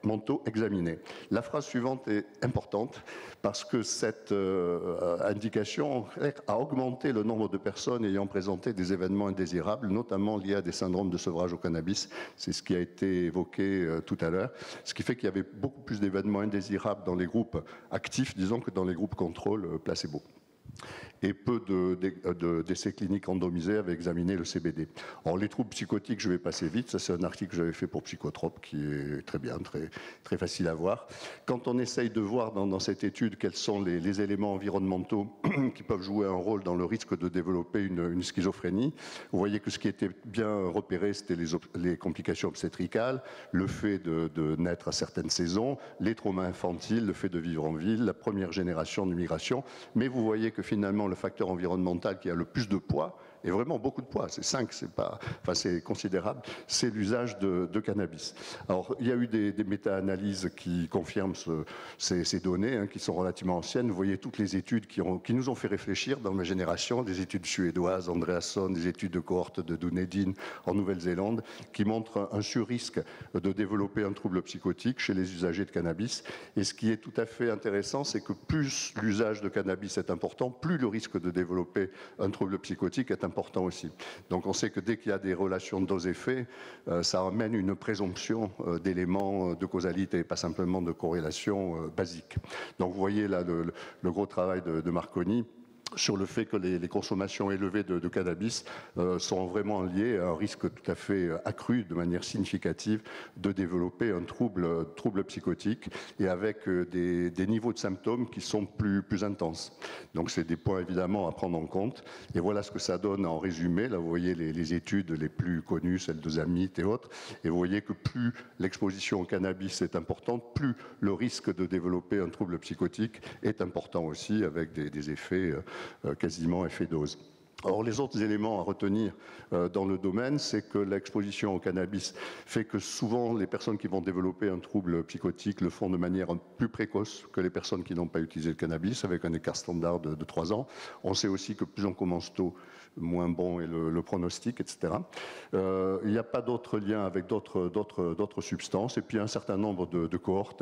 mentaux examinés. La phrase suivante est importante parce que cette indication a augmenté le nombre de personnes ayant présenté des événements indésirables, notamment liés à des syndromes de sevrage au cannabis. C'est ce qui a été évoqué tout à l'heure. Ce qui fait qu'il y avait beaucoup plus d'événements indésirables dans les groupes actifs, disons, que dans les groupes contrôle placebo. Et peu d'essais cliniques randomisés avaient examiné le CBD. Alors, les troubles psychotiques, je vais passer vite. Ça, c'est un article que j'avais fait pour Psychotrope, qui est très bien, très facile à voir. Quand on essaye de voir dans cette étude quels sont les éléments environnementaux qui peuvent jouer un rôle dans le risque de développer une schizophrénie, vous voyez que ce qui était bien repéré, c'était les complications obstétricales, le fait de naître à certaines saisons, les traumas infantiles, le fait de vivre en ville, la première génération de migration. Mais vous voyez que finalement, le facteur environnemental qui a le plus de poids, et vraiment beaucoup de poids, c'est 5, c'est considérable, c'est l'usage de cannabis. Alors, il y a eu des méta-analyses qui confirment ces données, qui sont relativement anciennes. Vous voyez toutes les études qui nous ont fait réfléchir dans ma génération, des études suédoises, Andreasson, des études de cohorte de Dunedin en Nouvelle-Zélande, qui montrent un surrisque de développer un trouble psychotique chez les usagers de cannabis. Et ce qui est tout à fait intéressant, c'est que plus l'usage de cannabis est important, plus le risque de développer un trouble psychotique est important aussi. Donc on sait que dès qu'il y a des relations de dose-effet, ça amène une présomption d'éléments de causalité, pas simplement de corrélation basique. Donc vous voyez là le gros travail de Marconi sur le fait que les consommations élevées de cannabis sont vraiment liées à un risque tout à fait accru de manière significative de développer un trouble psychotique et avec des niveaux de symptômes qui sont plus intenses. Donc c'est des points évidemment à prendre en compte. Et voilà ce que ça donne en résumé. Là vous voyez les études les plus connues, celles de Zamit et autres. Et vous voyez que plus l'exposition au cannabis est importante, plus le risque de développer un trouble psychotique est important aussi avec des effets quasiment effet dose. Or, les autres éléments à retenir dans le domaine, c'est que l'exposition au cannabis fait que souvent les personnes qui vont développer un trouble psychotique le font de manière plus précoce que les personnes qui n'ont pas utilisé le cannabis, avec un écart standard de 3 ans. On sait aussi que plus on commence tôt, moins bon est le pronostic, etc. Il n'y a pas d'autre lien avec d'autres substances, et puis un certain nombre de cohortes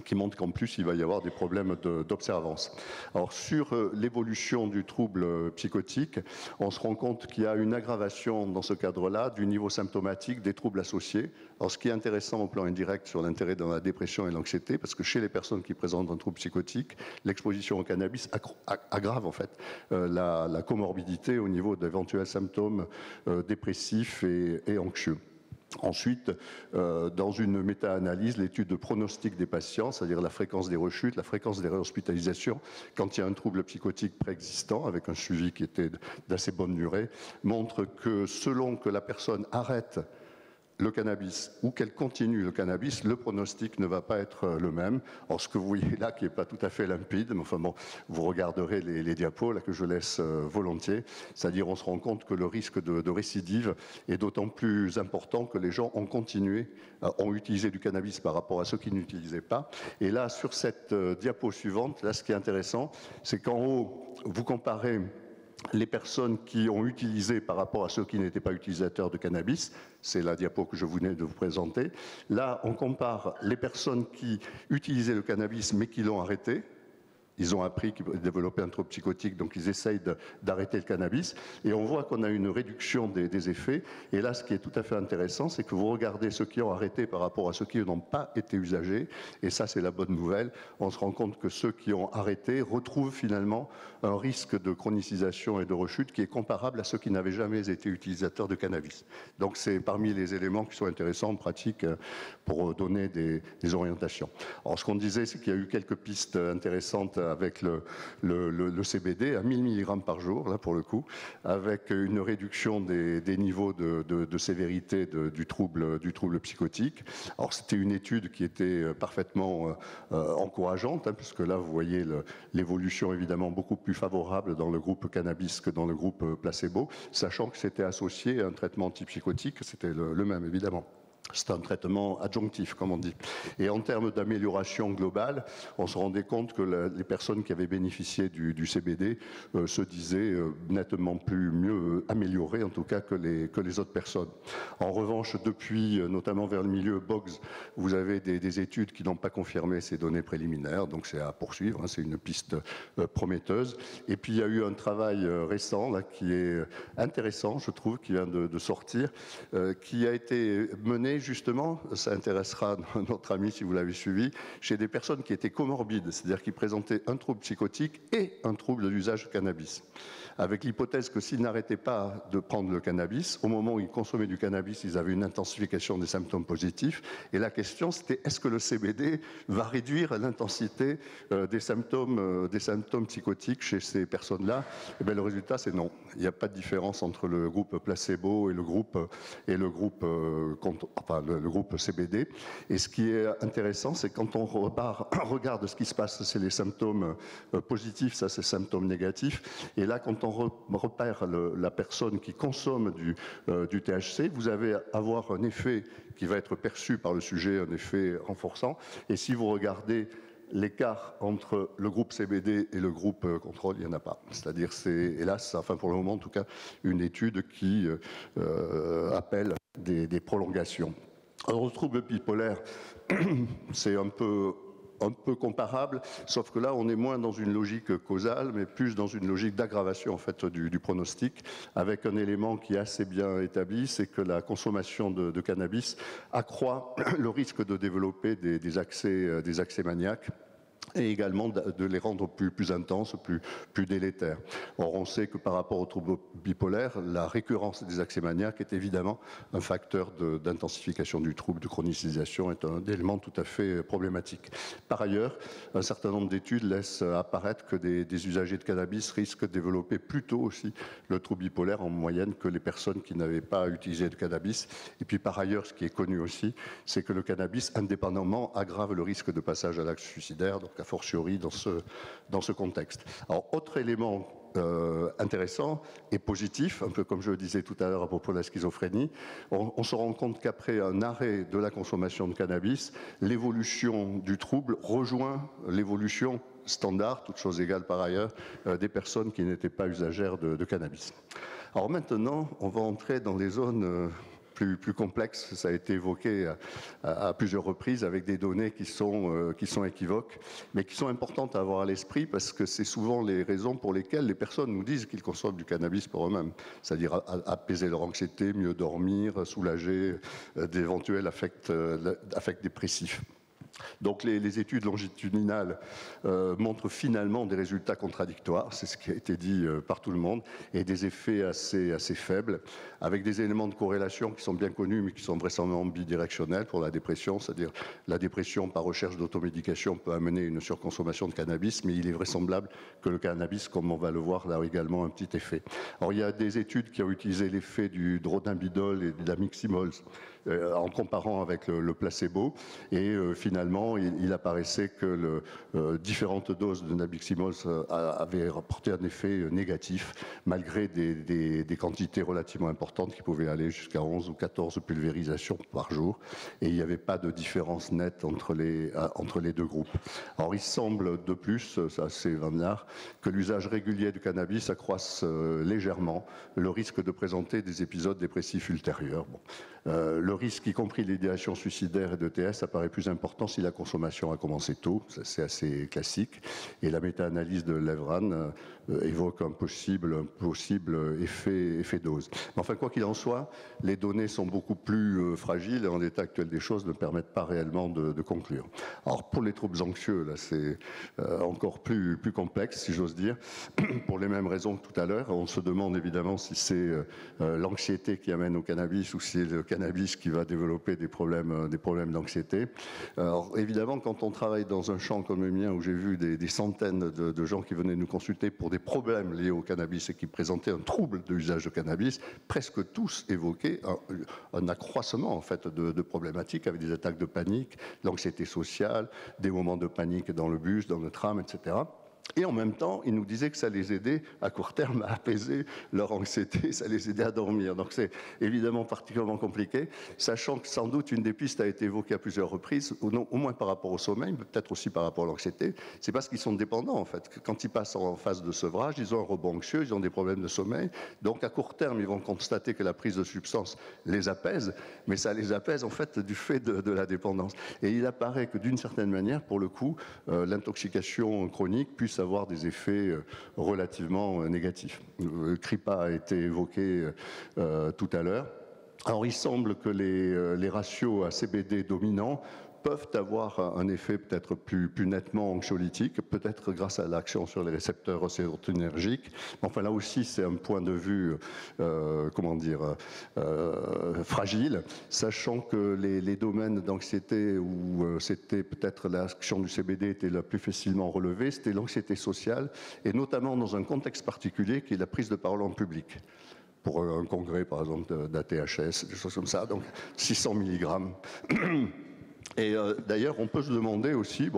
qui montre qu'en plus, il va y avoir des problèmes d'observance. Alors, sur l'évolution du trouble psychotique, on se rend compte qu'il y a une aggravation dans ce cadre-là du niveau symptomatique des troubles associés. Alors, ce qui est intéressant au plan indirect sur l'intérêt dans la dépression et l'anxiété, parce que chez les personnes qui présentent un trouble psychotique, l'exposition au cannabis aggrave en fait la comorbidité au niveau d'éventuels symptômes dépressifs et anxieux. Ensuite, dans une méta-analyse, l'étude de pronostic des patients, c'est-à-dire la fréquence des rechutes, la fréquence des réhospitalisations, quand il y a un trouble psychotique préexistant, avec un suivi qui était d'assez bonne durée, montre que selon que la personne arrête le cannabis ou qu'elle continue le cannabis, le pronostic ne va pas être le même. Alors ce que vous voyez là, qui n'est pas tout à fait limpide, mais enfin bon, vous regarderez les diapos là, que je laisse volontiers, c'est-à-dire on se rend compte que le risque de récidive est d'autant plus important que les gens ont continué, ont utilisé du cannabis par rapport à ceux qui n'utilisaient pas. Et là, sur cette diapo suivante, là, ce qui est intéressant, c'est qu'en haut, vous comparez les personnes qui ont utilisé par rapport à ceux qui n'étaient pas utilisateurs de cannabis, c'est la diapo que je venais de vous présenter. Là, on compare les personnes qui utilisaient le cannabis mais qui l'ont arrêté. Ils ont appris qu'ils développaient un trouble psychotique, donc ils essayent d'arrêter le cannabis. Et on voit qu'on a une réduction des effets. Et là, ce qui est tout à fait intéressant, c'est que vous regardez ceux qui ont arrêté par rapport à ceux qui n'ont pas été usagers. Et ça, c'est la bonne nouvelle. On se rend compte que ceux qui ont arrêté retrouvent finalement un risque de chronicisation et de rechute qui est comparable à ceux qui n'avaient jamais été utilisateurs de cannabis. Donc c'est parmi les éléments qui sont intéressants en pratique pour donner des orientations. Alors ce qu'on disait, c'est qu'il y a eu quelques pistes intéressantes avec le CBD à 1000 mg par jour, là pour le coup, avec une réduction des niveaux de sévérité du trouble psychotique. Alors c'était une étude qui était parfaitement encourageante, hein, puisque là vous voyez l'évolution évidemment beaucoup plus favorable dans le groupe cannabis que dans le groupe placebo, sachant que c'était associé à un traitement antipsychotique, c'était le même évidemment. C'est un traitement adjonctif, comme on dit. Et en termes d'amélioration globale, on se rendait compte que les personnes qui avaient bénéficié du CBD se disaient nettement mieux améliorées, en tout cas, que les autres personnes. En revanche, depuis, notamment vers le milieu Boggs, vous avez des études qui n'ont pas confirmé ces données préliminaires, donc c'est à poursuivre, hein, c'est une piste prometteuse. Et puis, il y a eu un travail récent, là, qui est intéressant, je trouve, qui vient de sortir, qui a été mené justement, ça intéressera notre ami si vous l'avez suivi, chez des personnes qui étaient comorbides, c'est-à-dire qui présentaient un trouble psychotique et un trouble de l'usage de cannabis, avec l'hypothèse que s'ils n'arrêtaient pas de prendre le cannabis, au moment où ils consommaient du cannabis, ils avaient une intensification des symptômes positifs, et la question c'était est-ce que le CBD va réduire l'intensité des symptômes psychotiques chez ces personnes-là? Et bien, le résultat c'est non. Il n'y a pas de différence entre le groupe placebo et le groupe le groupe CBD. Et ce qui est intéressant, c'est quand on regarde ce qui se passe, c'est les symptômes positifs, ça c'est symptômes négatifs. Et là, quand on repère la personne qui consomme du THC, vous allez avoir un effet qui va être perçu par le sujet, un effet renforçant. Et si vous regardez l'écart entre le groupe CBD et le groupe contrôle, il n'y en a pas. C'est-à-dire, c'est hélas, enfin pour le moment en tout cas, une étude qui appelle des prolongations. Alors, le trouble bipolaire, c'est un peu comparable, sauf que là, on est moins dans une logique causale, mais plus dans une logique d'aggravation en fait du pronostic, avec un élément qui est assez bien établi, c'est que la consommation de cannabis accroît le risque de développer des accès maniaques, et également de les rendre plus intenses, plus délétères. Or, on sait que par rapport au trouble bipolaire, la récurrence des accès maniaques est évidemment un facteur d'intensification du trouble, de chronicisation, est un élément tout à fait problématique. Par ailleurs, un certain nombre d'études laissent apparaître que des usagers de cannabis risquent de développer plus tôt aussi le trouble bipolaire en moyenne que les personnes qui n'avaient pas utilisé de cannabis. Et puis par ailleurs, ce qui est connu aussi, c'est que le cannabis, indépendamment, aggrave le risque de passage à l'acte suicidaire, donc a fortiori dans ce contexte. Alors, autre élément intéressant et positif, un peu comme je le disais tout à l'heure à propos de la schizophrénie, on se rend compte qu'après un arrêt de la consommation de cannabis, l'évolution du trouble rejoint l'évolution standard, toutes choses égales par ailleurs, des personnes qui n'étaient pas usagères de cannabis. Alors maintenant, on va entrer dans les zones plus complexe, ça a été évoqué à plusieurs reprises avec des données qui sont équivoques, mais qui sont importantes à avoir à l'esprit parce que c'est souvent les raisons pour lesquelles les personnes nous disent qu'ils consomment du cannabis pour eux-mêmes, c'est-à-dire apaiser leur anxiété, mieux dormir, soulager d'éventuels affects dépressifs. Donc les études longitudinales montrent finalement des résultats contradictoires, c'est ce qui a été dit par tout le monde, et des effets assez faibles, avec des éléments de corrélation qui sont bien connus, mais qui sont vraisemblablement bidirectionnels pour la dépression, c'est-à-dire la dépression par recherche d'automédication peut amener une surconsommation de cannabis, mais il est vraisemblable que le cannabis, comme on va le voir, a également un petit effet. Alors il y a des études qui ont utilisé l'effet du dronabinol et de la miximols en comparant avec le placebo, et finalement finalement, il apparaissait que différentes doses de nabiximols avaient rapporté un effet négatif, malgré des quantités relativement importantes qui pouvaient aller jusqu'à 11 ou 14 pulvérisations par jour. Et il n'y avait pas de différence nette entre les deux groupes. Alors il semble de plus, ça c'est Van Laar, que l'usage régulier du cannabis accroisse légèrement le risque de présenter des épisodes dépressifs ultérieurs. Bon. Le risque, y compris l'idéation suicidaire et d'ETS, apparaît plus important si la consommation a commencé tôt, c'est assez classique, et la méta-analyse de Levran évoque un possible effet dose. Mais enfin, quoi qu'il en soit, les données sont beaucoup plus fragiles et en l'état actuel des choses ne permettent pas réellement de conclure. Alors pour les troubles anxieux, là c'est encore plus complexe, si j'ose dire, pour les mêmes raisons que tout à l'heure. On se demande évidemment si c'est l'anxiété qui amène au cannabis ou si c'est le cannabis qui va développer des problèmes d'anxiété. Alors évidemment, quand on travaille dans un champ comme le mien où j'ai vu des centaines de gens qui venaient nous consulter pour des problèmes liés au cannabis et qui présentaient un trouble de l'usage de cannabis, presque tous évoquaient un accroissement en fait de problématiques avec des attaques de panique, l'anxiété sociale, des moments de panique dans le bus, dans le tram, etc. Et en même temps, ils nous disaient que ça les aidait à court terme à apaiser leur anxiété, ça les aidait à dormir. Donc c'est évidemment particulièrement compliqué, sachant que sans doute une des pistes a été évoquée à plusieurs reprises, au moins par rapport au sommeil, mais peut-être aussi par rapport à l'anxiété. C'est parce qu'ils sont dépendants en fait. Quand ils passent en phase de sevrage, ils ont un rebond anxieux, ils ont des problèmes de sommeil. Donc à court terme, ils vont constater que la prise de substance les apaise, mais ça les apaise en fait du fait de la dépendance. Et il apparaît que d'une certaine manière, pour le coup, l'intoxication chronique puisse avoir des effets relativement négatifs. CRIPA a été évoqué tout à l'heure. Alors il semble que les ratios à CBD dominants peuvent avoir un effet peut-être plus nettement anxiolytique, peut-être grâce à l'action sur les récepteurs sérotonergiques. Enfin là aussi, c'est un point de vue, fragile, sachant que les domaines d'anxiété où c'était peut-être l'action du CBD était la plus facilement relevée, c'était l'anxiété sociale, et notamment dans un contexte particulier qui est la prise de parole en public. Pour un congrès, par exemple, d'ATHS, des choses comme ça, donc 600 mg. Et d'ailleurs, on peut se demander aussi,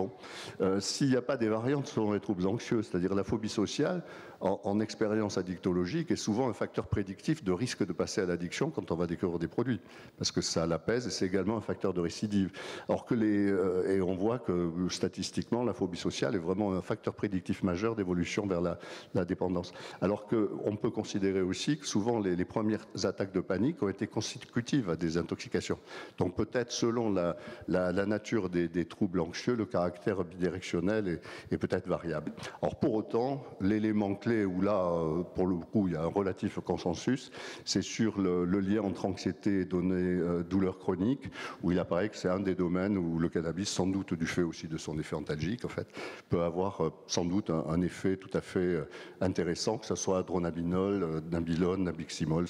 s'il n'y a pas des variantes selon les troubles anxieux, c'est-à-dire la phobie sociale, en expérience addictologique, est souvent un facteur prédictif de risque de passer à l'addiction quand on va découvrir des produits, parce que ça l'apaise et c'est également un facteur de récidive. Alors que et on voit que statistiquement, la phobie sociale est vraiment un facteur prédictif majeur d'évolution vers la dépendance. Alors qu'on peut considérer aussi que souvent les premières attaques de panique ont été consécutives à des intoxications. Donc peut-être selon la nature des troubles anxieux, le caractère bidirectionnel est peut-être variable. Alors pour autant, l'élément clé où là, pour le coup, il y a un relatif consensus, c'est sur le lien entre anxiété et douleur chronique, où il apparaît que c'est un des domaines où le cannabis, sans doute du fait aussi de son effet antalgique, en fait, peut avoir sans doute un effet tout à fait intéressant, que ce soit dronabinol, nabilone, nabiximols.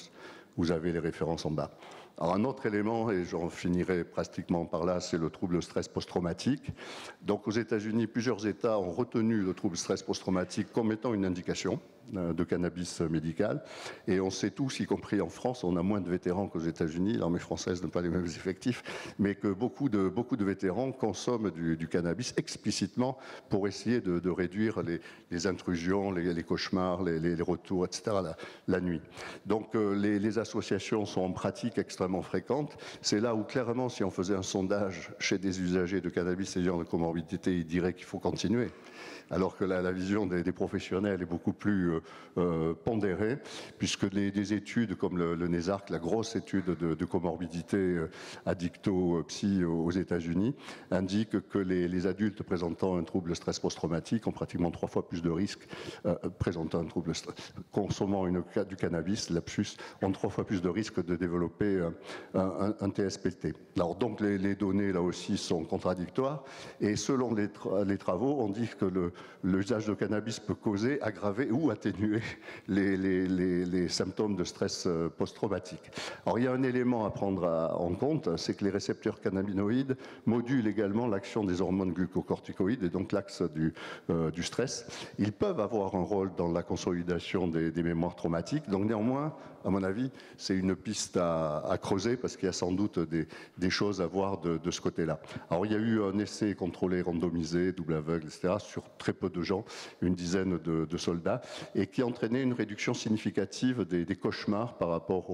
Vous avez les références en bas. Alors un autre élément, et j'en finirai pratiquement par là, c'est le trouble stress post-traumatique. Donc aux États-Unis, plusieurs États ont retenu le trouble stress post-traumatique comme étant une indication de cannabis médical. Et on sait tous, y compris en France, on a moins de vétérans qu'aux États-Unis, l'armée française n'a pas les mêmes effectifs, mais que beaucoup de vétérans consomment du cannabis explicitement pour essayer de réduire les intrusions, les cauchemars, les retours, etc. la nuit. Donc les associations sont en pratique extrêmement fréquentes. C'est là où clairement, si on faisait un sondage chez des usagers de cannabis ayant de comorbidité, ils diraient qu'il faut continuer. Alors que la vision des professionnels est beaucoup plus pondérée, puisque des études comme le NESARC, la grosse étude de comorbidité addicto-psy aux États-Unis, indiquent que les adultes présentant un trouble stress post-traumatique ont pratiquement 3 fois plus de risques, présentant un trouble consommant du cannabis, lapsus, ont 3 fois plus de risques de développer un TSPT. Alors donc les données là aussi sont contradictoires, et selon les travaux, on dit que l'usage de cannabis peut causer, aggraver ou atténuer les symptômes de stress post-traumatique. Alors il y a un élément à prendre en compte, c'est que les récepteurs cannabinoïdes modulent également l'action des hormones glucocorticoïdes et donc l'axe du stress. Ils peuvent avoir un rôle dans la consolidation des mémoires traumatiques, donc néanmoins à mon avis, c'est une piste à creuser parce qu'il y a sans doute des choses à voir de ce côté-là. Alors, il y a eu un essai contrôlé, randomisé, double aveugle, etc., sur très peu de gens, une dizaine de soldats, et qui entraînait une réduction significative des cauchemars par rapport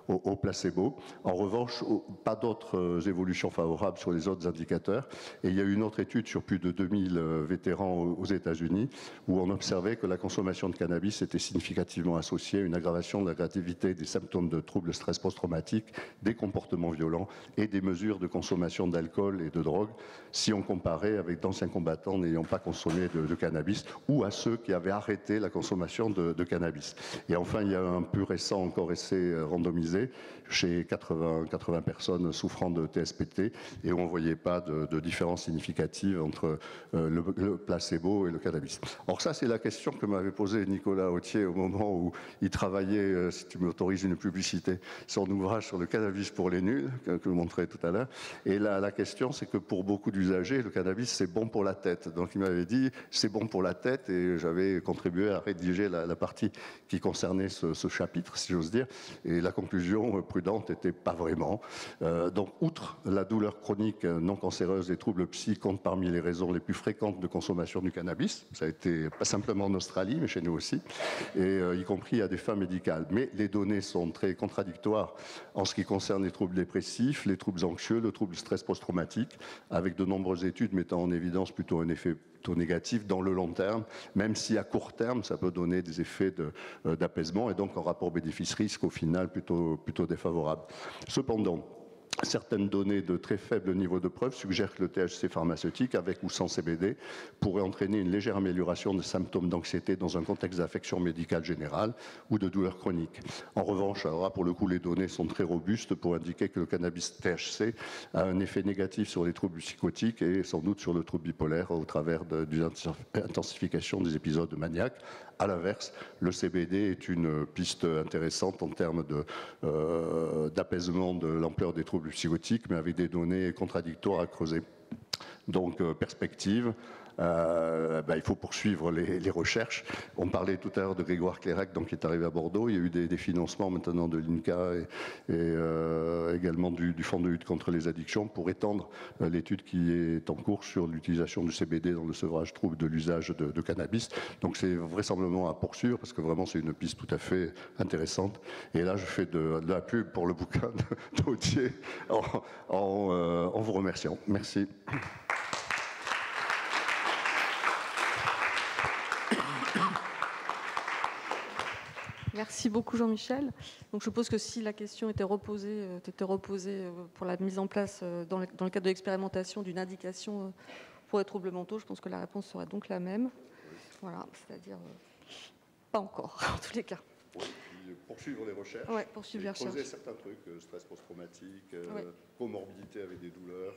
au placebo. En revanche, pas d'autres évolutions favorables sur les autres indicateurs. Et il y a eu une autre étude sur plus de 2000 vétérans aux États-Unis où on observait que la consommation de cannabis était significativement associée à une aggravation de la gravité des symptômes de troubles de stress post-traumatique, des comportements violents et des mesures de consommation d'alcool et de drogue si on comparait avec d'anciens combattants n'ayant pas consommé de cannabis ou à ceux qui avaient arrêté la consommation de cannabis. Et enfin, il y a un plus récent encore essai randomisé chez 80 personnes souffrant de TSPT et où on ne voyait pas de différence significative entre le placebo et le cannabis. Or ça, c'est la question que m'avait posée Nicolas Autier au moment où il travaillait, si tu m'autorises une publicité, son ouvrage sur le cannabis pour les nuls, que je vous montrais tout à l'heure. Et là, la question, c'est que pour beaucoup d'usagers, le cannabis, c'est bon pour la tête. Donc il m'avait dit, c'est bon pour la tête, et j'avais contribué à rédiger la partie qui concernait ce chapitre, si j'ose dire. Et la conclusion prudente était pas vraiment. Donc, outre la douleur chronique non cancéreuse, les troubles psy comptent parmi les raisons les plus fréquentes de consommation du cannabis. Ça a été pas simplement en Australie, mais chez nous aussi, et y compris à des fins médicales. Mais les données sont très contradictoires en ce qui concerne les troubles dépressifs, les troubles anxieux, le trouble stress post-traumatique, avec de nombreuses études mettant en évidence plutôt un effet négatif dans le long terme, même si à court terme, ça peut donner des effets d'apaisement et donc un rapport bénéfice-risque au final plutôt défavorable. Cependant, certaines données de très faible niveau de preuve suggèrent que le THC pharmaceutique, avec ou sans CBD, pourrait entraîner une légère amélioration des symptômes d'anxiété dans un contexte d'affection médicale générale ou de douleur chronique. En revanche, alors là, pour le coup, les données sont très robustes pour indiquer que le cannabis THC a un effet négatif sur les troubles psychotiques et sans doute sur le trouble bipolaire au travers d'une intensification des épisodes maniaques. À l'inverse, le CBD est une piste intéressante en termes d'apaisement de l'ampleur des troubles psychotiques, mais avec des données contradictoires à creuser. Donc, perspective. Il faut poursuivre les recherches. On parlait tout à l'heure de Grégoire Clairac, donc, qui est arrivé à Bordeaux. Il y a eu des financements maintenant de l'INCA et également du Fonds de lutte contre les addictions pour étendre l'étude qui est en cours sur l'utilisation du CBD dans le sevrage trouble de l'usage de cannabis. Donc c'est vraisemblablement à poursuivre parce que vraiment c'est une piste tout à fait intéressante. Et là je fais de la pub pour le bouquin d'Autier en vous remerciant. Merci. Merci beaucoup Jean-Michel. Donc je suppose que si la question était reposée pour la mise en place dans le cadre de l'expérimentation d'une indication pour les troubles mentaux, je pense que la réponse serait donc la même. Voilà, c'est-à-dire pas encore en tous les cas. Oui, poursuivre les recherches, poursuivre les recherches. Poser certains trucs, stress post-traumatique, comorbidité avec des douleurs,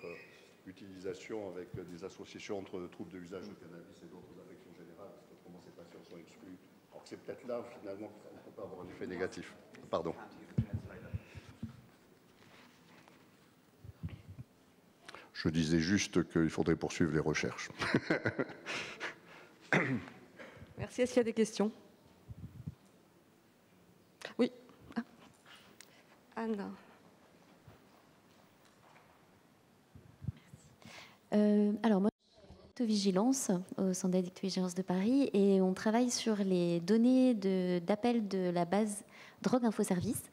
utilisation avec des associations entre troubles de l'usage de cannabis et d'autres affections générales, parce que comment ces patients sont exclus. Alors c'est peut-être là finalement qu'on ne peut pas avoir un effet négatif. Pardon. Je disais juste qu'il faudrait poursuivre les recherches. Merci. Est-ce qu'il y a des questions? Oui. Anne. Alors moi, je suis vigilance au Centre d'addictovigilance de Paris et on travaille sur les données d'appel de la base Drogue Info Service.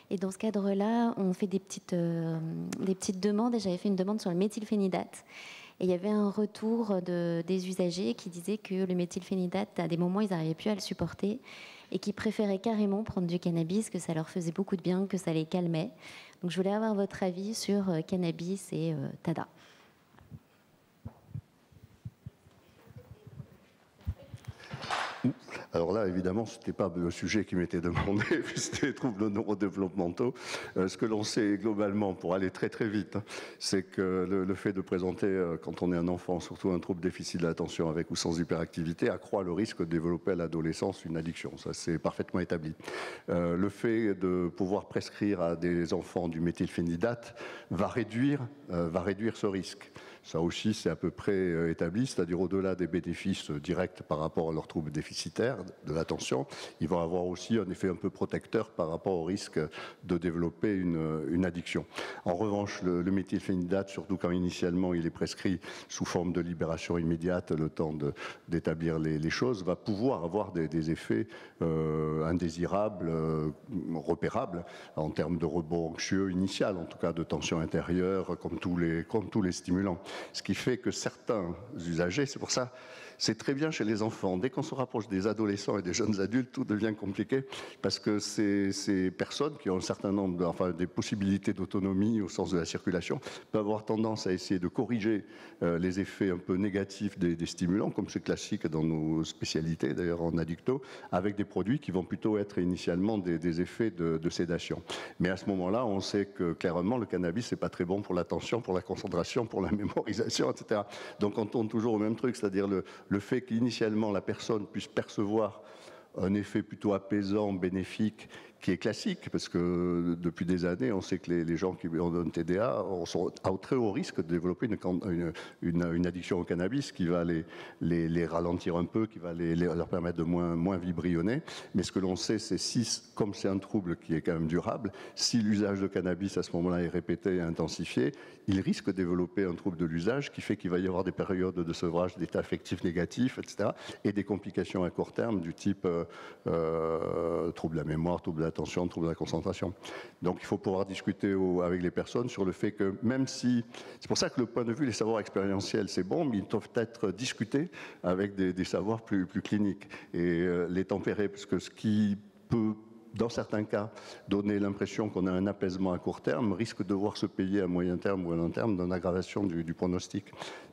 Et dans ce cadre-là, on fait des petites demandes. Et j'avais fait une demande sur le méthylphénidate. Et il y avait un retour des usagers qui disaient que le méthylphénidate, à des moments, ils n'arrivaient plus à le supporter et qui préféraient carrément prendre du cannabis, que ça leur faisait beaucoup de bien, que ça les calmait. Donc je voulais avoir votre avis sur cannabis et TADA. Alors là, évidemment, ce n'était pas le sujet qui m'était demandé, c'était les troubles neurodéveloppementaux. Ce que l'on sait globalement, pour aller très très vite, c'est que le fait de présenter, quand on est un enfant, surtout un trouble déficit de l'attention avec ou sans hyperactivité, accroît le risque de développer à l'adolescence une addiction. Ça, c'est parfaitement établi. Le fait de pouvoir prescrire à des enfants du méthylphénidate va réduire ce risque. Ça aussi, c'est à peu près établi, c'est-à-dire au-delà des bénéfices directs par rapport à leurs troubles déficitaires de l'attention, ils vont avoir aussi un effet un peu protecteur par rapport au risque de développer une addiction. En revanche, le méthylphénidate, surtout quand initialement il est prescrit sous forme de libération immédiate, le temps d'établir les choses, va pouvoir avoir des effets indésirables, repérables, en termes de rebond anxieux initial, en tout cas de tension intérieure, comme tous les stimulants. Ce qui fait que certains usagers, c'est pour ça, c'est très bien chez les enfants. Dès qu'on se rapproche des adolescents et des jeunes adultes, tout devient compliqué parce que ces personnes qui ont un certain nombre, des possibilités d'autonomie au sens de la circulation, peuvent avoir tendance à essayer de corriger les effets un peu négatifs des stimulants, comme c'est classique dans nos spécialités, d'ailleurs en addicto, avec des produits qui vont plutôt être initialement des effets de sédation. Mais à ce moment-là, on sait que clairement, le cannabis, c'est pas très bon pour l'attention, pour la concentration, pour la mémorisation, etc. Donc on tourne toujours au même truc, c'est-à-dire le fait qu'initialement la personne puisse percevoir un effet plutôt apaisant, bénéfique, qui est classique, parce que depuis des années, on sait que les gens qui ont un TDA sont à très haut risque de développer une addiction au cannabis qui va les ralentir un peu, qui va leur permettre de moins vibrionner. Mais ce que l'on sait, c'est comme c'est un trouble qui est quand même durable, si l'usage de cannabis à ce moment-là est répété et intensifié, il risque de développer un trouble de l'usage qui fait qu'il va y avoir des périodes de sevrage, d'état affectif négatif, etc. et des complications à court terme du type trouble de la mémoire, trouble de l'attention, trouble de la concentration. Donc il faut pouvoir discuter avec les personnes sur le fait que même si... C'est pour ça que le point de vue des savoirs expérientiels, c'est bon, mais ils doivent être discutés avec des savoirs plus cliniques et les tempérer, parce que ce qui peut, dans certains cas, donner l'impression qu'on a un apaisement à court terme, risque de devoir se payer à moyen terme ou à long terme d'une aggravation du pronostic.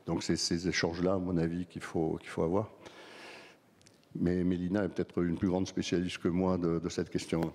Donc c'est ces échanges-là, à mon avis, qu'il faut avoir. Mais Mélina est peut-être une plus grande spécialiste que moi de cette question-là.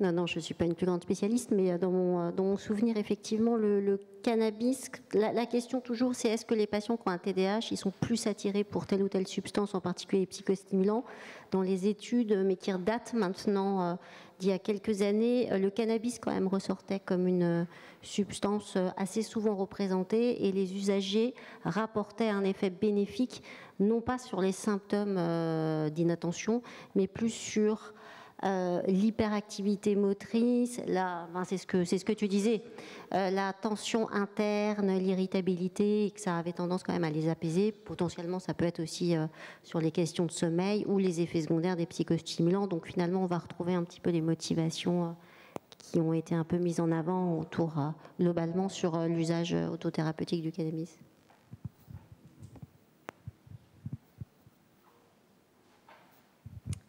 Non, je ne suis pas une plus grande spécialiste, mais dans mon souvenir, effectivement, le cannabis, la question toujours, c'est est-ce que les patients qui ont un TDAH, ils sont plus attirés pour telle ou telle substance, en particulier les psychostimulants. Dans les études, mais qui datent maintenant d'il y a quelques années, le cannabis quand même ressortait comme une substance assez souvent représentée et les usagers rapportaient un effet bénéfique, non pas sur les symptômes d'inattention, mais plus sur l'hyperactivité motrice, c'est ce que tu disais, la tension interne, l'irritabilité, et que ça avait tendance quand même à les apaiser. Potentiellement, ça peut être aussi sur les questions de sommeil ou les effets secondaires des psychostimulants. Donc finalement, on va retrouver un petit peu les motivations qui ont été un peu mises en avant autour, globalement, sur l'usage autothérapeutique du cannabis.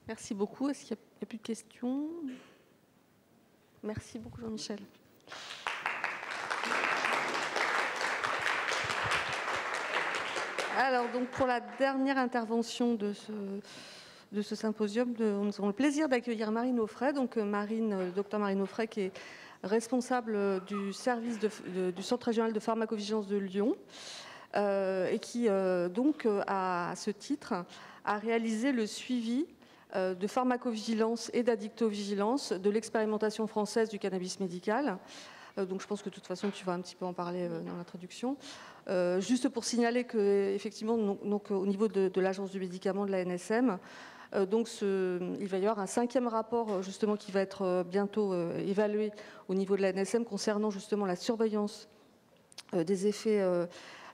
Merci beaucoup. Est-ce qu'il n'y a plus de questions? Merci beaucoup, Jean-Michel. Alors, donc, pour la dernière intervention de ce symposium, nous avons le plaisir d'accueillir Marine Offray. Donc, docteur Marine Offray, qui est responsable du service du Centre régional de pharmacovigilance de Lyon, et qui, donc, à ce titre, a réalisé le suivi de pharmacovigilance et d'addictovigilance de l'expérimentation française du cannabis médical. Donc je pense que de toute façon tu vas un petit peu en parler dans l'introduction. Juste pour signaler qu'effectivement, donc, au niveau de l'Agence du médicament de la NSM, il va y avoir un 5e rapport justement qui va être bientôt évalué au niveau de la NSM concernant justement la surveillance des effets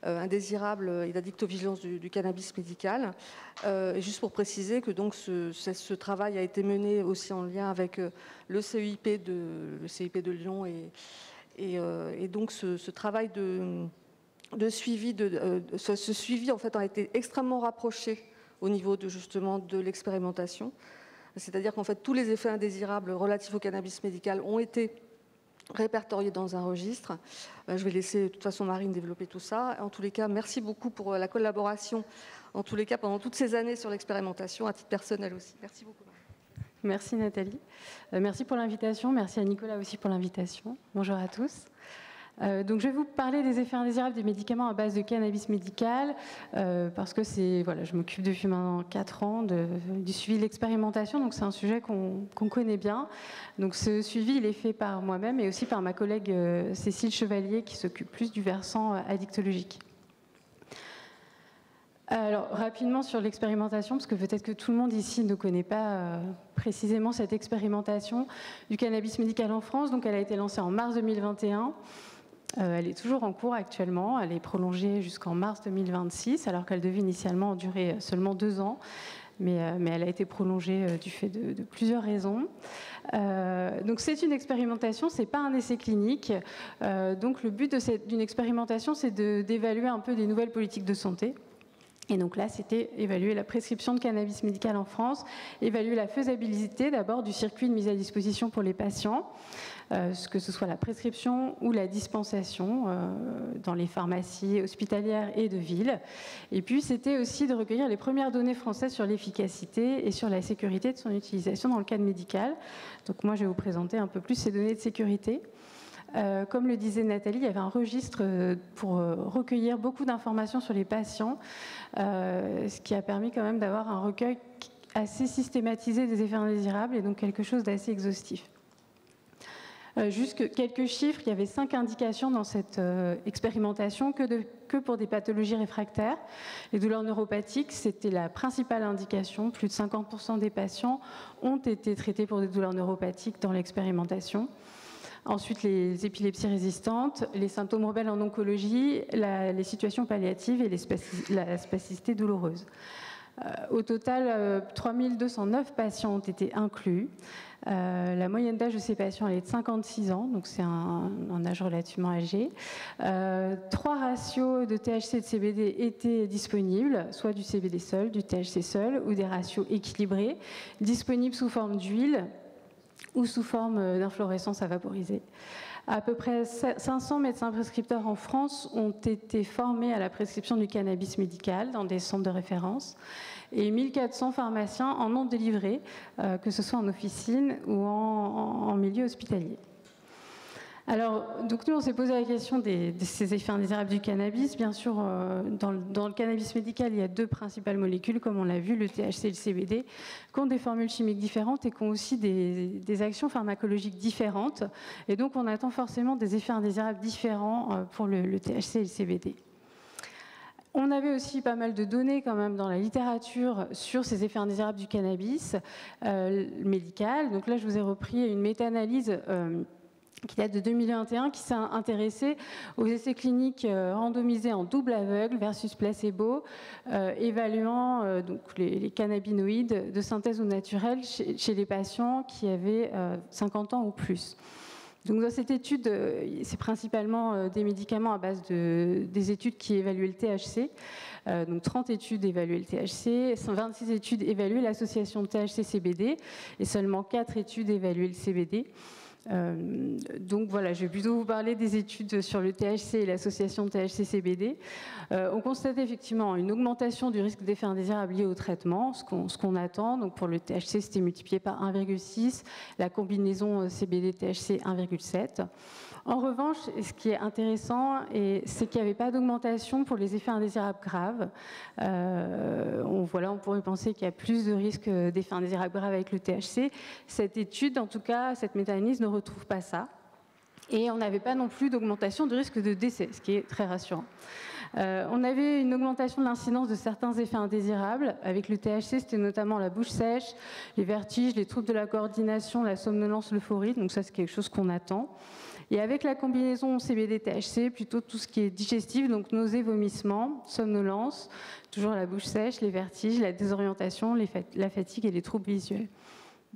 indésirables et d'addictovigilance du cannabis médical. Et juste pour préciser que donc ce travail a été mené aussi en lien avec le CIP de Lyon et donc ce travail de suivi, ce suivi en fait a été extrêmement rapproché au niveau justement de l'expérimentation. C'est-à-dire qu'en fait tous les effets indésirables relatifs au cannabis médical ont été répertoriés dans un registre. Je vais laisser de toute façon Marine développer tout ça. En tous les cas, merci beaucoup pour la collaboration, en tous les cas pendant toutes ces années sur l'expérimentation, à titre personnel aussi. Merci beaucoup. Merci Nathalie. Merci pour l'invitation. Merci à Nicolas aussi pour l'invitation. Bonjour à tous. Donc je vais vous parler des effets indésirables des médicaments à base de cannabis médical, parce que je m'occupe depuis maintenant 4 ans du suivi de l'expérimentation, donc c'est un sujet qu'on connaît bien. Donc ce suivi, il est fait par moi-même et aussi par ma collègue Cécile Chevalier, qui s'occupe plus du versant addictologique. Alors, rapidement sur l'expérimentation, parce que peut-être que tout le monde ici ne connaît pas précisément cette expérimentation du cannabis médical en France. Donc elle a été lancée en mars 2021. Elle est toujours en cours actuellement, elle est prolongée jusqu'en mars 2026, alors qu'elle devait initialement durer seulement 2 ans, mais elle a été prolongée du fait de plusieurs raisons. Donc c'est une expérimentation, c'est pas un essai clinique. Donc le but d'une expérimentation, c'est d'évaluer un peu des nouvelles politiques de santé. Et donc là, c'était évaluer la prescription de cannabis médical en France, évaluer la faisabilité d'abord du circuit de mise à disposition pour les patients, que ce soit la prescription ou la dispensation dans les pharmacies hospitalières et de ville. Et puis, c'était aussi de recueillir les premières données françaises sur l'efficacité et sur la sécurité de son utilisation dans le cadre médical. Donc moi, je vais vous présenter un peu plus ces données de sécurité. Comme le disait Nathalie, il y avait un registre pour recueillir beaucoup d'informations sur les patients, ce qui a permis quand même d'avoir un recueil assez systématisé des effets indésirables et donc quelque chose d'assez exhaustif. Juste quelques chiffres, il y avait 5 indications dans cette expérimentation que pour des pathologies réfractaires. Les douleurs neuropathiques, c'était la principale indication. Plus de 50% des patients ont été traités pour des douleurs neuropathiques dans l'expérimentation. Ensuite, les épilepsies résistantes, les symptômes rebelles en oncologie, les situations palliatives et la spasticité douloureuse. Au total, 3209 patients ont été inclus. La moyenne d'âge de ces patients elle est de 56 ans, donc c'est un âge relativement âgé. 3 ratios de THC et de CBD étaient disponibles, soit du CBD seul, du THC seul, ou des ratios équilibrés, disponibles sous forme d'huile ou sous forme d'inflorescence à vaporiser. À peu près 500 médecins prescripteurs en France ont été formés à la prescription du cannabis médical dans des centres de référence et 1400 pharmaciens en ont délivré, que ce soit en officine ou en milieu hospitalier. Alors, donc nous, on s'est posé la question de ces effets indésirables du cannabis. Bien sûr, dans le cannabis médical, il y a 2 principales molécules, comme on l'a vu, le THC et le CBD, qui ont des formules chimiques différentes et qui ont aussi des actions pharmacologiques différentes. Et donc, on attend forcément des effets indésirables différents pour le THC et le CBD. On avait aussi pas mal de données quand même dans la littérature sur ces effets indésirables du cannabis médical. Donc là, je vous ai repris une méta-analyse qui date de 2021, qui s'est intéressé aux essais cliniques randomisés en double aveugle versus placebo, évaluant donc les cannabinoïdes de synthèse ou naturelle chez les patients qui avaient 50 ans ou plus. Donc dans cette étude, c'est principalement des médicaments à base des études qui évaluaient le THC. Donc 30 études évaluaient le THC, 26 études évaluaient l'association THC-CBD et seulement 4 études évaluaient le CBD. Donc voilà, je vais plutôt vous parler des études sur le THC et l'association THC-CBD. On constate effectivement une augmentation du risque d'effets indésirables liés au traitement, ce qu'on attend. Donc pour le THC, c'était multiplié par 1,6, la combinaison CBD-THC 1,7. En revanche, ce qui est intéressant, c'est qu'il n'y avait pas d'augmentation pour les effets indésirables graves. On pourrait penser qu'il y a plus de risques d'effets indésirables graves avec le THC. Cette étude, en tout cas, cette méta-analyse ne retrouve pas ça. Et on n'avait pas non plus d'augmentation du risque de décès, ce qui est très rassurant. On avait une augmentation de l'incidence de certains effets indésirables. Avec le THC, c'était notamment la bouche sèche, les vertiges, les troubles de la coordination, la somnolence, l'euphorie. Donc ça, c'est quelque chose qu'on attend. Et avec la combinaison CBD-THC, plutôt tout ce qui est digestif, donc nausées, vomissements, somnolence, toujours la bouche sèche, les vertiges, la désorientation, la fatigue et les troubles visuels.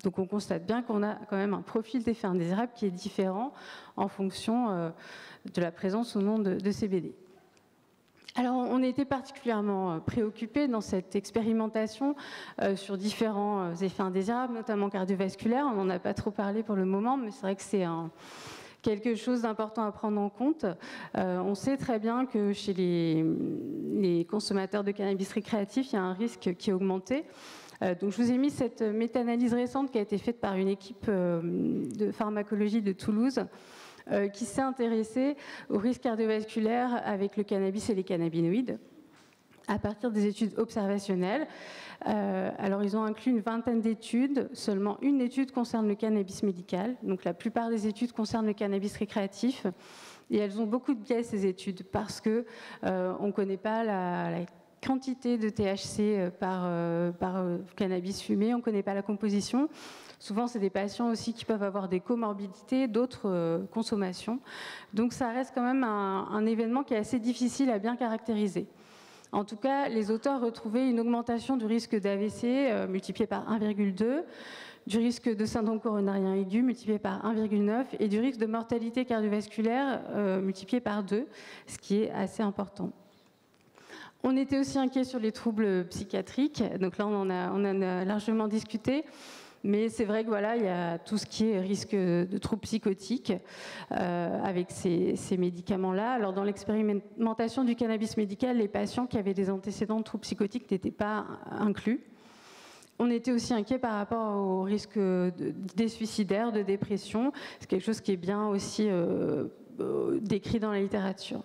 Donc on constate bien qu'on a quand même un profil d'effet indésirable qui est différent en fonction de la présence ou non de CBD. Alors, on était particulièrement préoccupés dans cette expérimentation sur différents effets indésirables, notamment cardiovasculaires. On n'en a pas trop parlé pour le moment, mais c'est vrai que c'est quelque chose d'important à prendre en compte. On sait très bien que chez les consommateurs de cannabis récréatif, il y a un risque qui est augmenté. Donc je vous ai mis cette méta-analyse récente qui a été faite par une équipe de pharmacologie de Toulouse, qui s'est intéressé aux risques cardiovasculaires avec le cannabis et les cannabinoïdes à partir des études observationnelles. Alors, ils ont inclus une vingtaine d'études. Seulement une étude concerne le cannabis médical. Donc, la plupart des études concernent le cannabis récréatif. Et elles ont beaucoup de biais, ces études, parce qu'on ne connaît pas la quantité de THC par cannabis fumé, on ne connaît pas la composition. Souvent, c'est des patients aussi qui peuvent avoir des comorbidités, d'autres consommations. Donc, ça reste quand même un événement qui est assez difficile à bien caractériser. En tout cas, les auteurs retrouvaient une augmentation du risque d'AVC multiplié par 1,2, du risque de syndrome coronarien aigu multiplié par 1,9 et du risque de mortalité cardiovasculaire multiplié par 2, ce qui est assez important. On était aussi inquiet sur les troubles psychiatriques, donc là on en a largement discuté. Mais c'est vrai que voilà, il y a tout ce qui est risque de troubles psychotiques avec ces médicaments-là. Alors dans l'expérimentation du cannabis médical, les patients qui avaient des antécédents de troubles psychotiques n'étaient pas inclus. On était aussi inquiet par rapport au risque d'idées suicidaires, de dépression. C'est quelque chose qui est bien aussi décrit dans la littérature.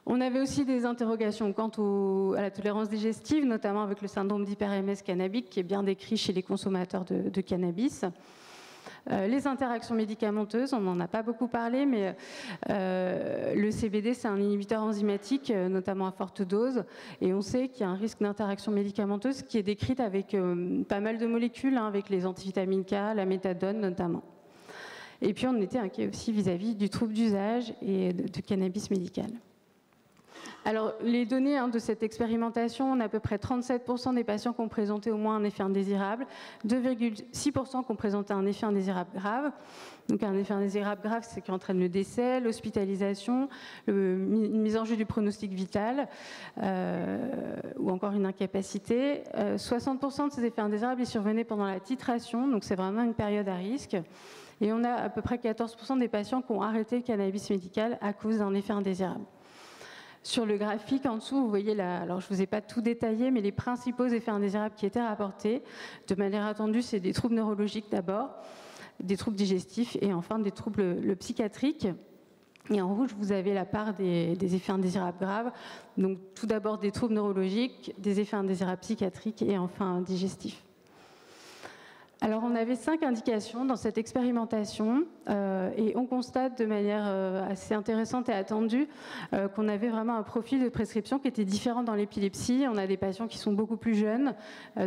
On avait aussi des interrogations quant à la tolérance digestive, notamment avec le syndrome d'hyper-MS cannabique, qui est bien décrit chez les consommateurs de cannabis. Les interactions médicamenteuses, on n'en a pas beaucoup parlé, mais le CBD, c'est un inhibiteur enzymatique, notamment à forte dose, et on sait qu'il y a un risque d'interaction médicamenteuse qui est décrite avec pas mal de molécules, avec les antivitamines K, la méthadone notamment. Et puis on était inquiet aussi vis-à-vis du trouble d'usage et du cannabis médical. Alors, les données de cette expérimentation, on a à peu près 37% des patients qui ont présenté au moins un effet indésirable, 2,6% qui ont présenté un effet indésirable grave. Donc, un effet indésirable grave, c'est qui entraîne le décès, l'hospitalisation, une mise en jeu du pronostic vital ou encore une incapacité. 60% de ces effets indésirables ils survenaient pendant la titration, donc c'est vraiment une période à risque. Et on a à peu près 14% des patients qui ont arrêté le cannabis médical à cause d'un effet indésirable. Sur le graphique en dessous, vous voyez, alors je ne vous ai pas tout détaillé, mais les principaux effets indésirables qui étaient rapportés, de manière attendue, c'est des troubles neurologiques d'abord, des troubles digestifs et enfin des troubles psychiatriques. Et en rouge, vous avez la part des effets indésirables graves. Donc tout d'abord des troubles neurologiques, des effets indésirables psychiatriques et enfin digestifs. Alors on avait 5 indications dans cette expérimentation et on constate de manière assez intéressante et attendue qu'on avait vraiment un profil de prescription qui était différent dans l'épilepsie. On a des patients qui sont beaucoup plus jeunes.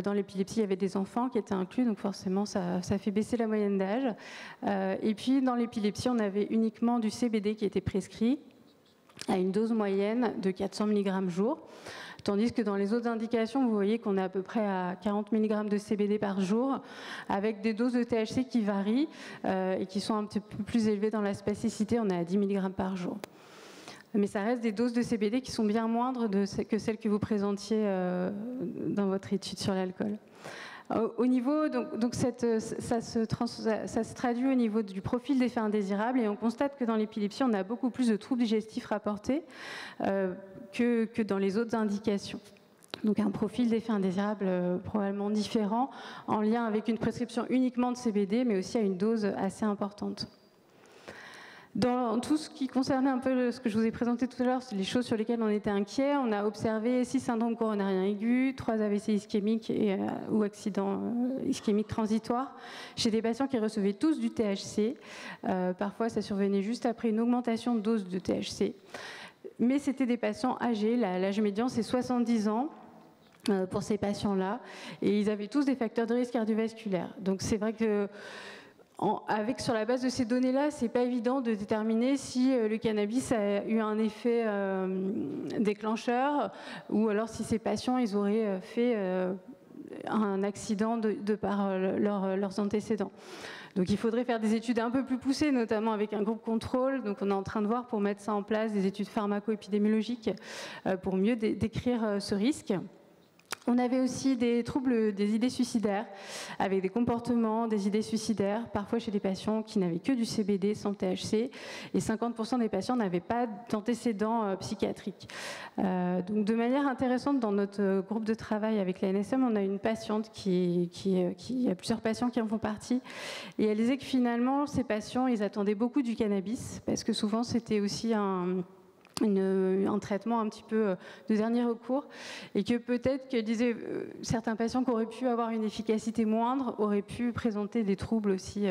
Dans l'épilepsie, il y avait des enfants qui étaient inclus, donc forcément ça fait baisser la moyenne d'âge. Et puis dans l'épilepsie, on avait uniquement du CBD qui était prescrit à une dose moyenne de 400 mg jour. Tandis que dans les autres indications, vous voyez qu'on est à peu près à 40 mg de CBD par jour, avec des doses de THC qui varient et qui sont un petit peu plus élevées dans la spasticité, on est à 10 mg par jour. Mais ça reste des doses de CBD qui sont bien moindres que celles que vous présentiez dans votre étude sur l'alcool. Au niveau, donc ça se traduit au niveau du profil d'effets indésirables et on constate que dans l'épilepsie, on a beaucoup plus de troubles digestifs rapportés que dans les autres indications. Donc un profil d'effets indésirables probablement différent en lien avec une prescription uniquement de CBD, mais aussi à une dose assez importante. Dans tout ce qui concernait un peu ce que je vous ai présenté tout à l'heure, les choses sur lesquelles on était inquiet, on a observé 6 syndromes coronariens aigus, 3 AVC ischémiques ou accidents ischémiques transitoires chez des patients qui recevaient tous du THC. Parfois, ça survenait juste après une augmentation de dose de THC. Mais c'était des patients âgés, l'âge médian c'est 70 ans. Pour ces patients-là, et ils avaient tous des facteurs de risque cardiovasculaire. Donc c'est vrai que sur la base de ces données-là, c'est pas évident de déterminer si le cannabis a eu un effet déclencheur ou alors si ces patients ils auraient fait un accident de par leurs antécédents. Donc il faudrait faire des études un peu plus poussées, notamment avec un groupe contrôle. Donc on est en train de voir pour mettre ça en place des études pharmaco-épidémiologiques pour mieux décrire ce risque. On avait aussi des troubles des idées suicidaires, avec des comportements, des idées suicidaires, parfois chez des patients qui n'avaient que du CBD sans THC, et 50% des patients n'avaient pas d'antécédents psychiatriques. Donc de manière intéressante, dans notre groupe de travail avec la NSM, on a une patiente il y a plusieurs patients qui en font partie, et elle disait que finalement, ces patients, ils attendaient beaucoup du cannabis, parce que souvent c'était aussi un traitement un petit peu de dernier recours, et que peut-être que disait certains patients qui auraient pu avoir une efficacité moindre auraient pu présenter des troubles aussi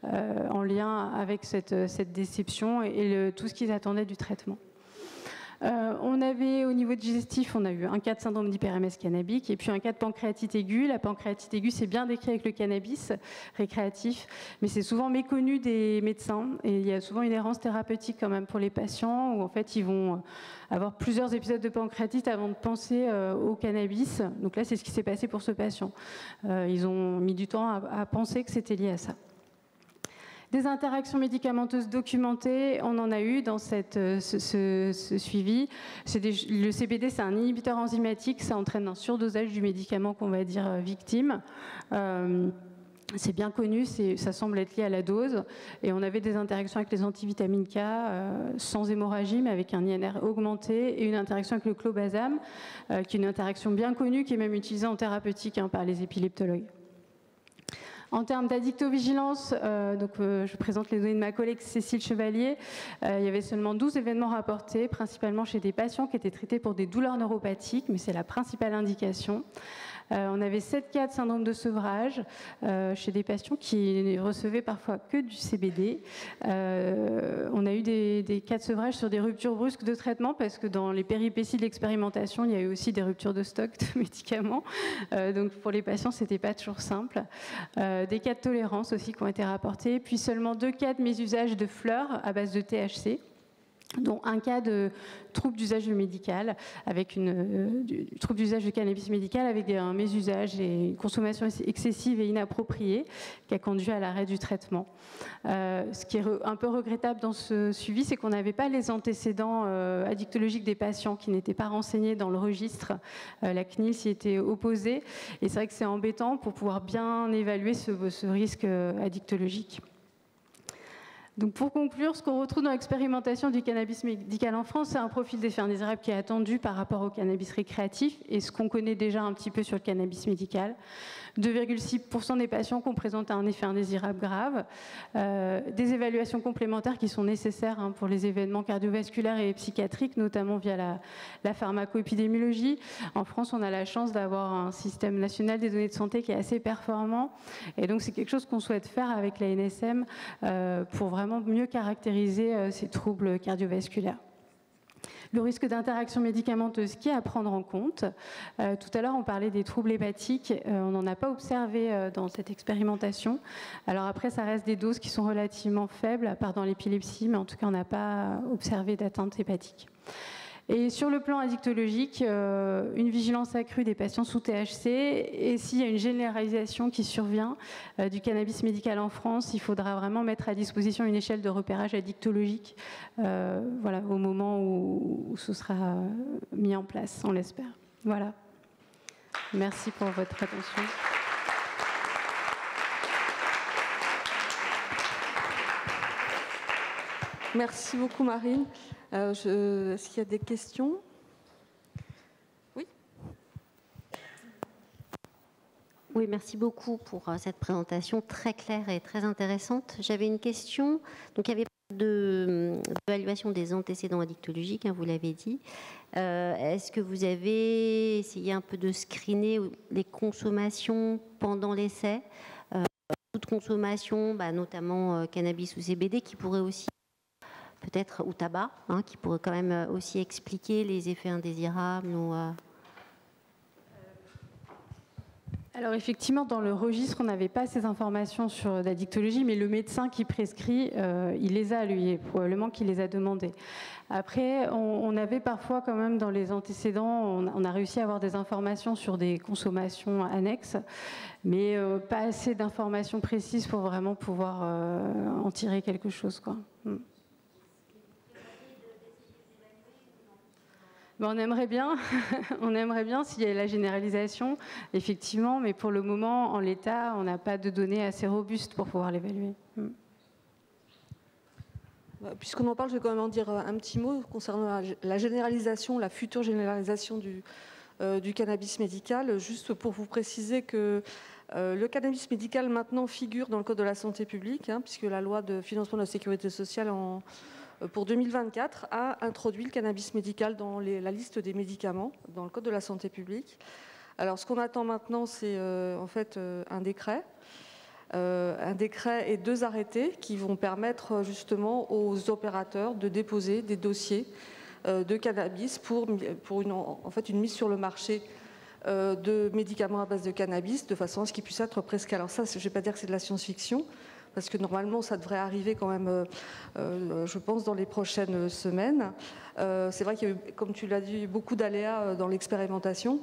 en lien avec cette déception et tout ce qu'ils attendaient du traitement. On avait au niveau digestif, on a eu un cas de syndrome d'hyper-MS cannabique et puis un cas de pancréatite aiguë. La pancréatite aiguë, c'est bien décrit avec le cannabis récréatif, mais c'est souvent méconnu des médecins et il y a souvent une errance thérapeutique quand même pour les patients où en fait ils vont avoir plusieurs épisodes de pancréatite avant de penser au cannabis. Donc là, c'est ce qui s'est passé pour ce patient. Ils ont mis du temps à penser que c'était lié à ça. Des interactions médicamenteuses documentées, on en a eu dans ce suivi. Le CBD, c'est un inhibiteur enzymatique, ça entraîne un surdosage du médicament qu'on va dire victime. C'est bien connu, ça semble être lié à la dose. Et on avait des interactions avec les antivitamines K sans hémorragie, mais avec un INR augmenté, et une interaction avec le clobazam, qui est une interaction bien connue, qui est même utilisée en thérapeutique par les épileptologues. En termes d'addictovigilance, je présente les données de ma collègue Cécile Chevalier. Il y avait seulement 12 événements rapportés, principalement chez des patients qui étaient traités pour des douleurs neuropathiques, mais c'est la principale indication. On avait 7 cas de syndrome de sevrage chez des patients qui recevaient parfois que du CBD. On a eu des cas de sevrage sur des ruptures brusques de traitement parce que dans les péripéties de l'expérimentation, il y a eu aussi des ruptures de stock de médicaments. Donc pour les patients, c'était pas toujours simple. Des cas de tolérance aussi qui ont été rapportés. Puis seulement 2 cas de mésusage de fleurs à base de THC, dont un cas de trouble d'usage médical, avec trouble d'usage de cannabis médical avec un mésusage et une consommation excessive et inappropriée qui a conduit à l'arrêt du traitement. Ce qui est un peu regrettable dans ce suivi, c'est qu'on n'avait pas les antécédents addictologiques des patients qui n'étaient pas renseignés dans le registre. La CNIL s'y était opposée et c'est vrai que c'est embêtant pour pouvoir bien évaluer ce risque addictologique. Donc pour conclure, ce qu'on retrouve dans l'expérimentation du cannabis médical en France, c'est un profil d'effet indésirable qui est attendu par rapport au cannabis récréatif et ce qu'on connaît déjà un petit peu sur le cannabis médical. 2,6% des patients qui ont présenté un effet indésirable grave, des évaluations complémentaires qui sont nécessaires pour les événements cardiovasculaires et psychiatriques, notamment via la pharmacoépidémiologie. En France, on a la chance d'avoir un système national des données de santé qui est assez performant et donc c'est quelque chose qu'on souhaite faire avec la NSM pour vraiment mieux caractériser ces troubles cardiovasculaires. Le risque d'interaction médicamenteuse qui est à prendre en compte. Tout à l'heure, on parlait des troubles hépatiques. On n'en a pas observé dans cette expérimentation. Alors après, ça reste des doses qui sont relativement faibles, à part dans l'épilepsie, mais en tout cas, on n'a pas observé d'atteinte hépatique. Et sur le plan addictologique, une vigilance accrue des patients sous THC, et s'il y a une généralisation qui survient du cannabis médical en France, il faudra vraiment mettre à disposition une échelle de repérage addictologique voilà, au moment où ce sera mis en place, on l'espère. Voilà. Merci pour votre attention. Merci beaucoup, Marine. Est-ce qu'il y a des questions? Oui. Oui, merci beaucoup pour cette présentation très claire et très intéressante. J'avais une question. Donc, il y avait d'évaluation des antécédents addictologiques, vous l'avez dit. Est-ce que vous avez essayé un peu de screener les consommations pendant l'essai, toute consommation, notamment cannabis ou CBD, qui pourrait aussi peut-être, ou tabac, qui pourrait quand même aussi expliquer les effets indésirables ou, Alors effectivement, dans le registre, on n'avait pas ces informations sur l'addictologie, mais le médecin qui prescrit, il les a, lui, et probablement qu'il les a demandées. Après, on avait parfois quand même dans les antécédents, on a réussi à avoir des informations sur des consommations annexes, mais pas assez d'informations précises pour vraiment pouvoir en tirer quelque chose, quoi. Ben, on aimerait bien, on aimerait bien s'il y avait la généralisation, effectivement, mais pour le moment, en l'état, on n'a pas de données assez robustes pour pouvoir l'évaluer. Puisqu'on en parle, je vais quand même en dire un petit mot concernant la généralisation, la future généralisation du cannabis médical, juste pour vous préciser que le cannabis médical maintenant figure dans le Code de la santé publique, puisque la loi de financement de la sécurité sociale pour 2024 a introduit le cannabis médical dans la liste des médicaments dans le Code de la santé publique. Alors ce qu'on attend maintenant, c'est en fait un décret et 2 arrêtés qui vont permettre justement aux opérateurs de déposer des dossiers de cannabis pour une mise sur le marché de médicaments à base de cannabis de façon à ce qu'ils puissent être prescrits. Alors ça, je ne vais pas dire que c'est de la science-fiction, parce que normalement, ça devrait arriver quand même, je pense, dans les prochaines semaines. C'est vrai qu'il y a eu, comme tu l'as dit, beaucoup d'aléas dans l'expérimentation.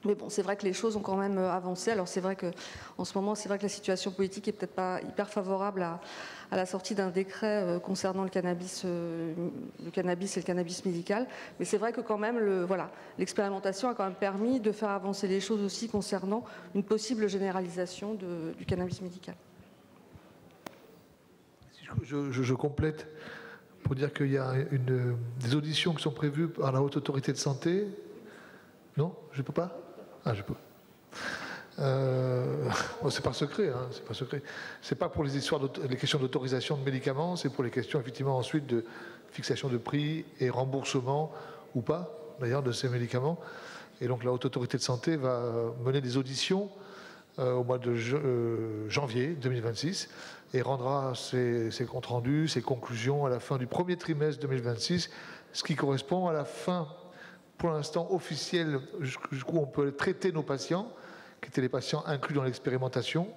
Mais bon, c'est vrai que les choses ont quand même avancé. Alors c'est vrai qu'en ce moment, c'est vrai que la situation politique est peut-être pas hyper favorable à la sortie d'un décret concernant le cannabis et le cannabis médical. Mais c'est vrai que quand même, l'expérimentation a quand même permis de faire avancer les choses aussi concernant une possible généralisation du cannabis médical. Je complète pour dire qu'il y a des auditions qui sont prévues par la Haute Autorité de Santé. Non, je ne peux pas. Ah, je peux. C'est pas secret, c'est pas secret. C'est pas pour les questions d'autorisation de médicaments, c'est pour les questions effectivement ensuite de fixation de prix et remboursement ou pas, d'ailleurs, de ces médicaments. Et donc la Haute Autorité de Santé va mener des auditions au mois de janvier 2026 et rendra ses comptes rendus, ses conclusions à la fin du premier trimestre 2026, ce qui correspond à la fin, pour l'instant officielle, jusqu'où on peut traiter nos patients, qui étaient les patients inclus dans l'expérimentation.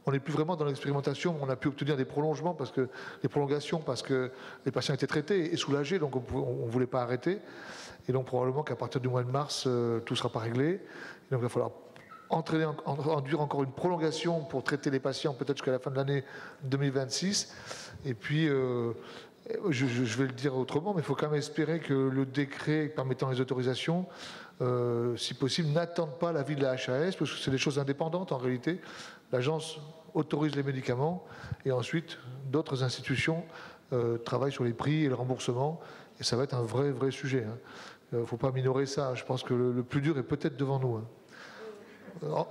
On n'est plus vraiment dans l'expérimentation, on a pu obtenir des prolongations parce que les patients étaient traités et soulagés, donc on ne voulait pas arrêter. Et donc probablement qu'à partir du mois de mars, tout ne sera pas réglé. Et donc il va falloir enduire encore une prolongation pour traiter les patients, peut-être jusqu'à la fin de l'année 2026. Et puis, je vais le dire autrement, mais il faut quand même espérer que le décret permettant les autorisations, si possible, n'attende pas l'avis de la HAS, parce que c'est des choses indépendantes en réalité. L'agence autorise les médicaments et ensuite d'autres institutions travaillent sur les prix et le remboursement. Et ça va être un vrai sujet. Il ne faut pas minorer ça. Je pense que le plus dur est peut-être devant nous.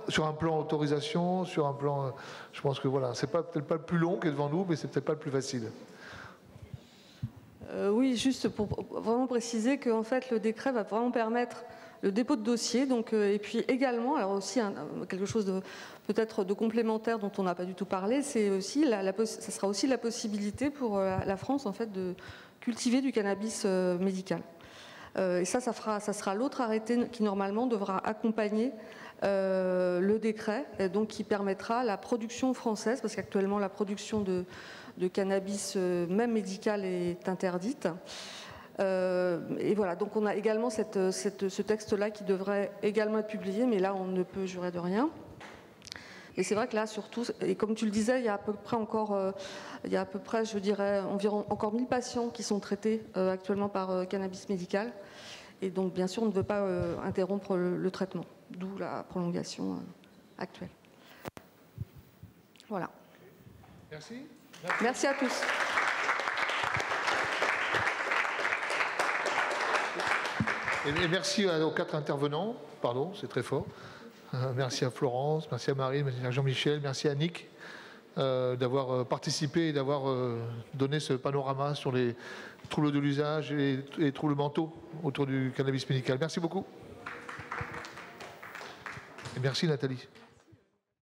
Sur un plan autorisation, sur un plan... je pense que voilà, c'est peut-être pas le plus long qui est devant nous, mais c'est peut-être pas le plus facile. Oui, juste pour vraiment préciser qu'en fait, le décret va vraiment permettre le dépôt de dossier, donc, et puis également, alors aussi quelque chose de peut-être de complémentaire dont on n'a pas du tout parlé, c'est aussi ça sera aussi la possibilité pour la France en fait de cultiver du cannabis médical. Et ça sera l'autre arrêté qui normalement devra accompagner le décret, et donc qui permettra la production française, parce qu'actuellement la production de cannabis, même médical, est interdite. Et voilà, donc on a également ce texte-là qui devrait également être publié, mais là on ne peut jurer de rien. Et c'est vrai que là, surtout, et comme tu le disais, il y a à peu près, je dirais, environ encore 1000 patients qui sont traités actuellement par cannabis médical. Et donc, bien sûr, on ne veut pas interrompre le traitement, d'où la prolongation actuelle. Voilà. Merci. Merci à tous. Et merci aux 4 intervenants. Pardon, c'est très fort. Merci à Florence, merci à Marie, merci à Jean-Michel, merci à Annick d'avoir participé et d'avoir donné ce panorama sur les troubles de l'usage et les troubles mentaux autour du cannabis médical. Merci beaucoup. Et merci Nathalie.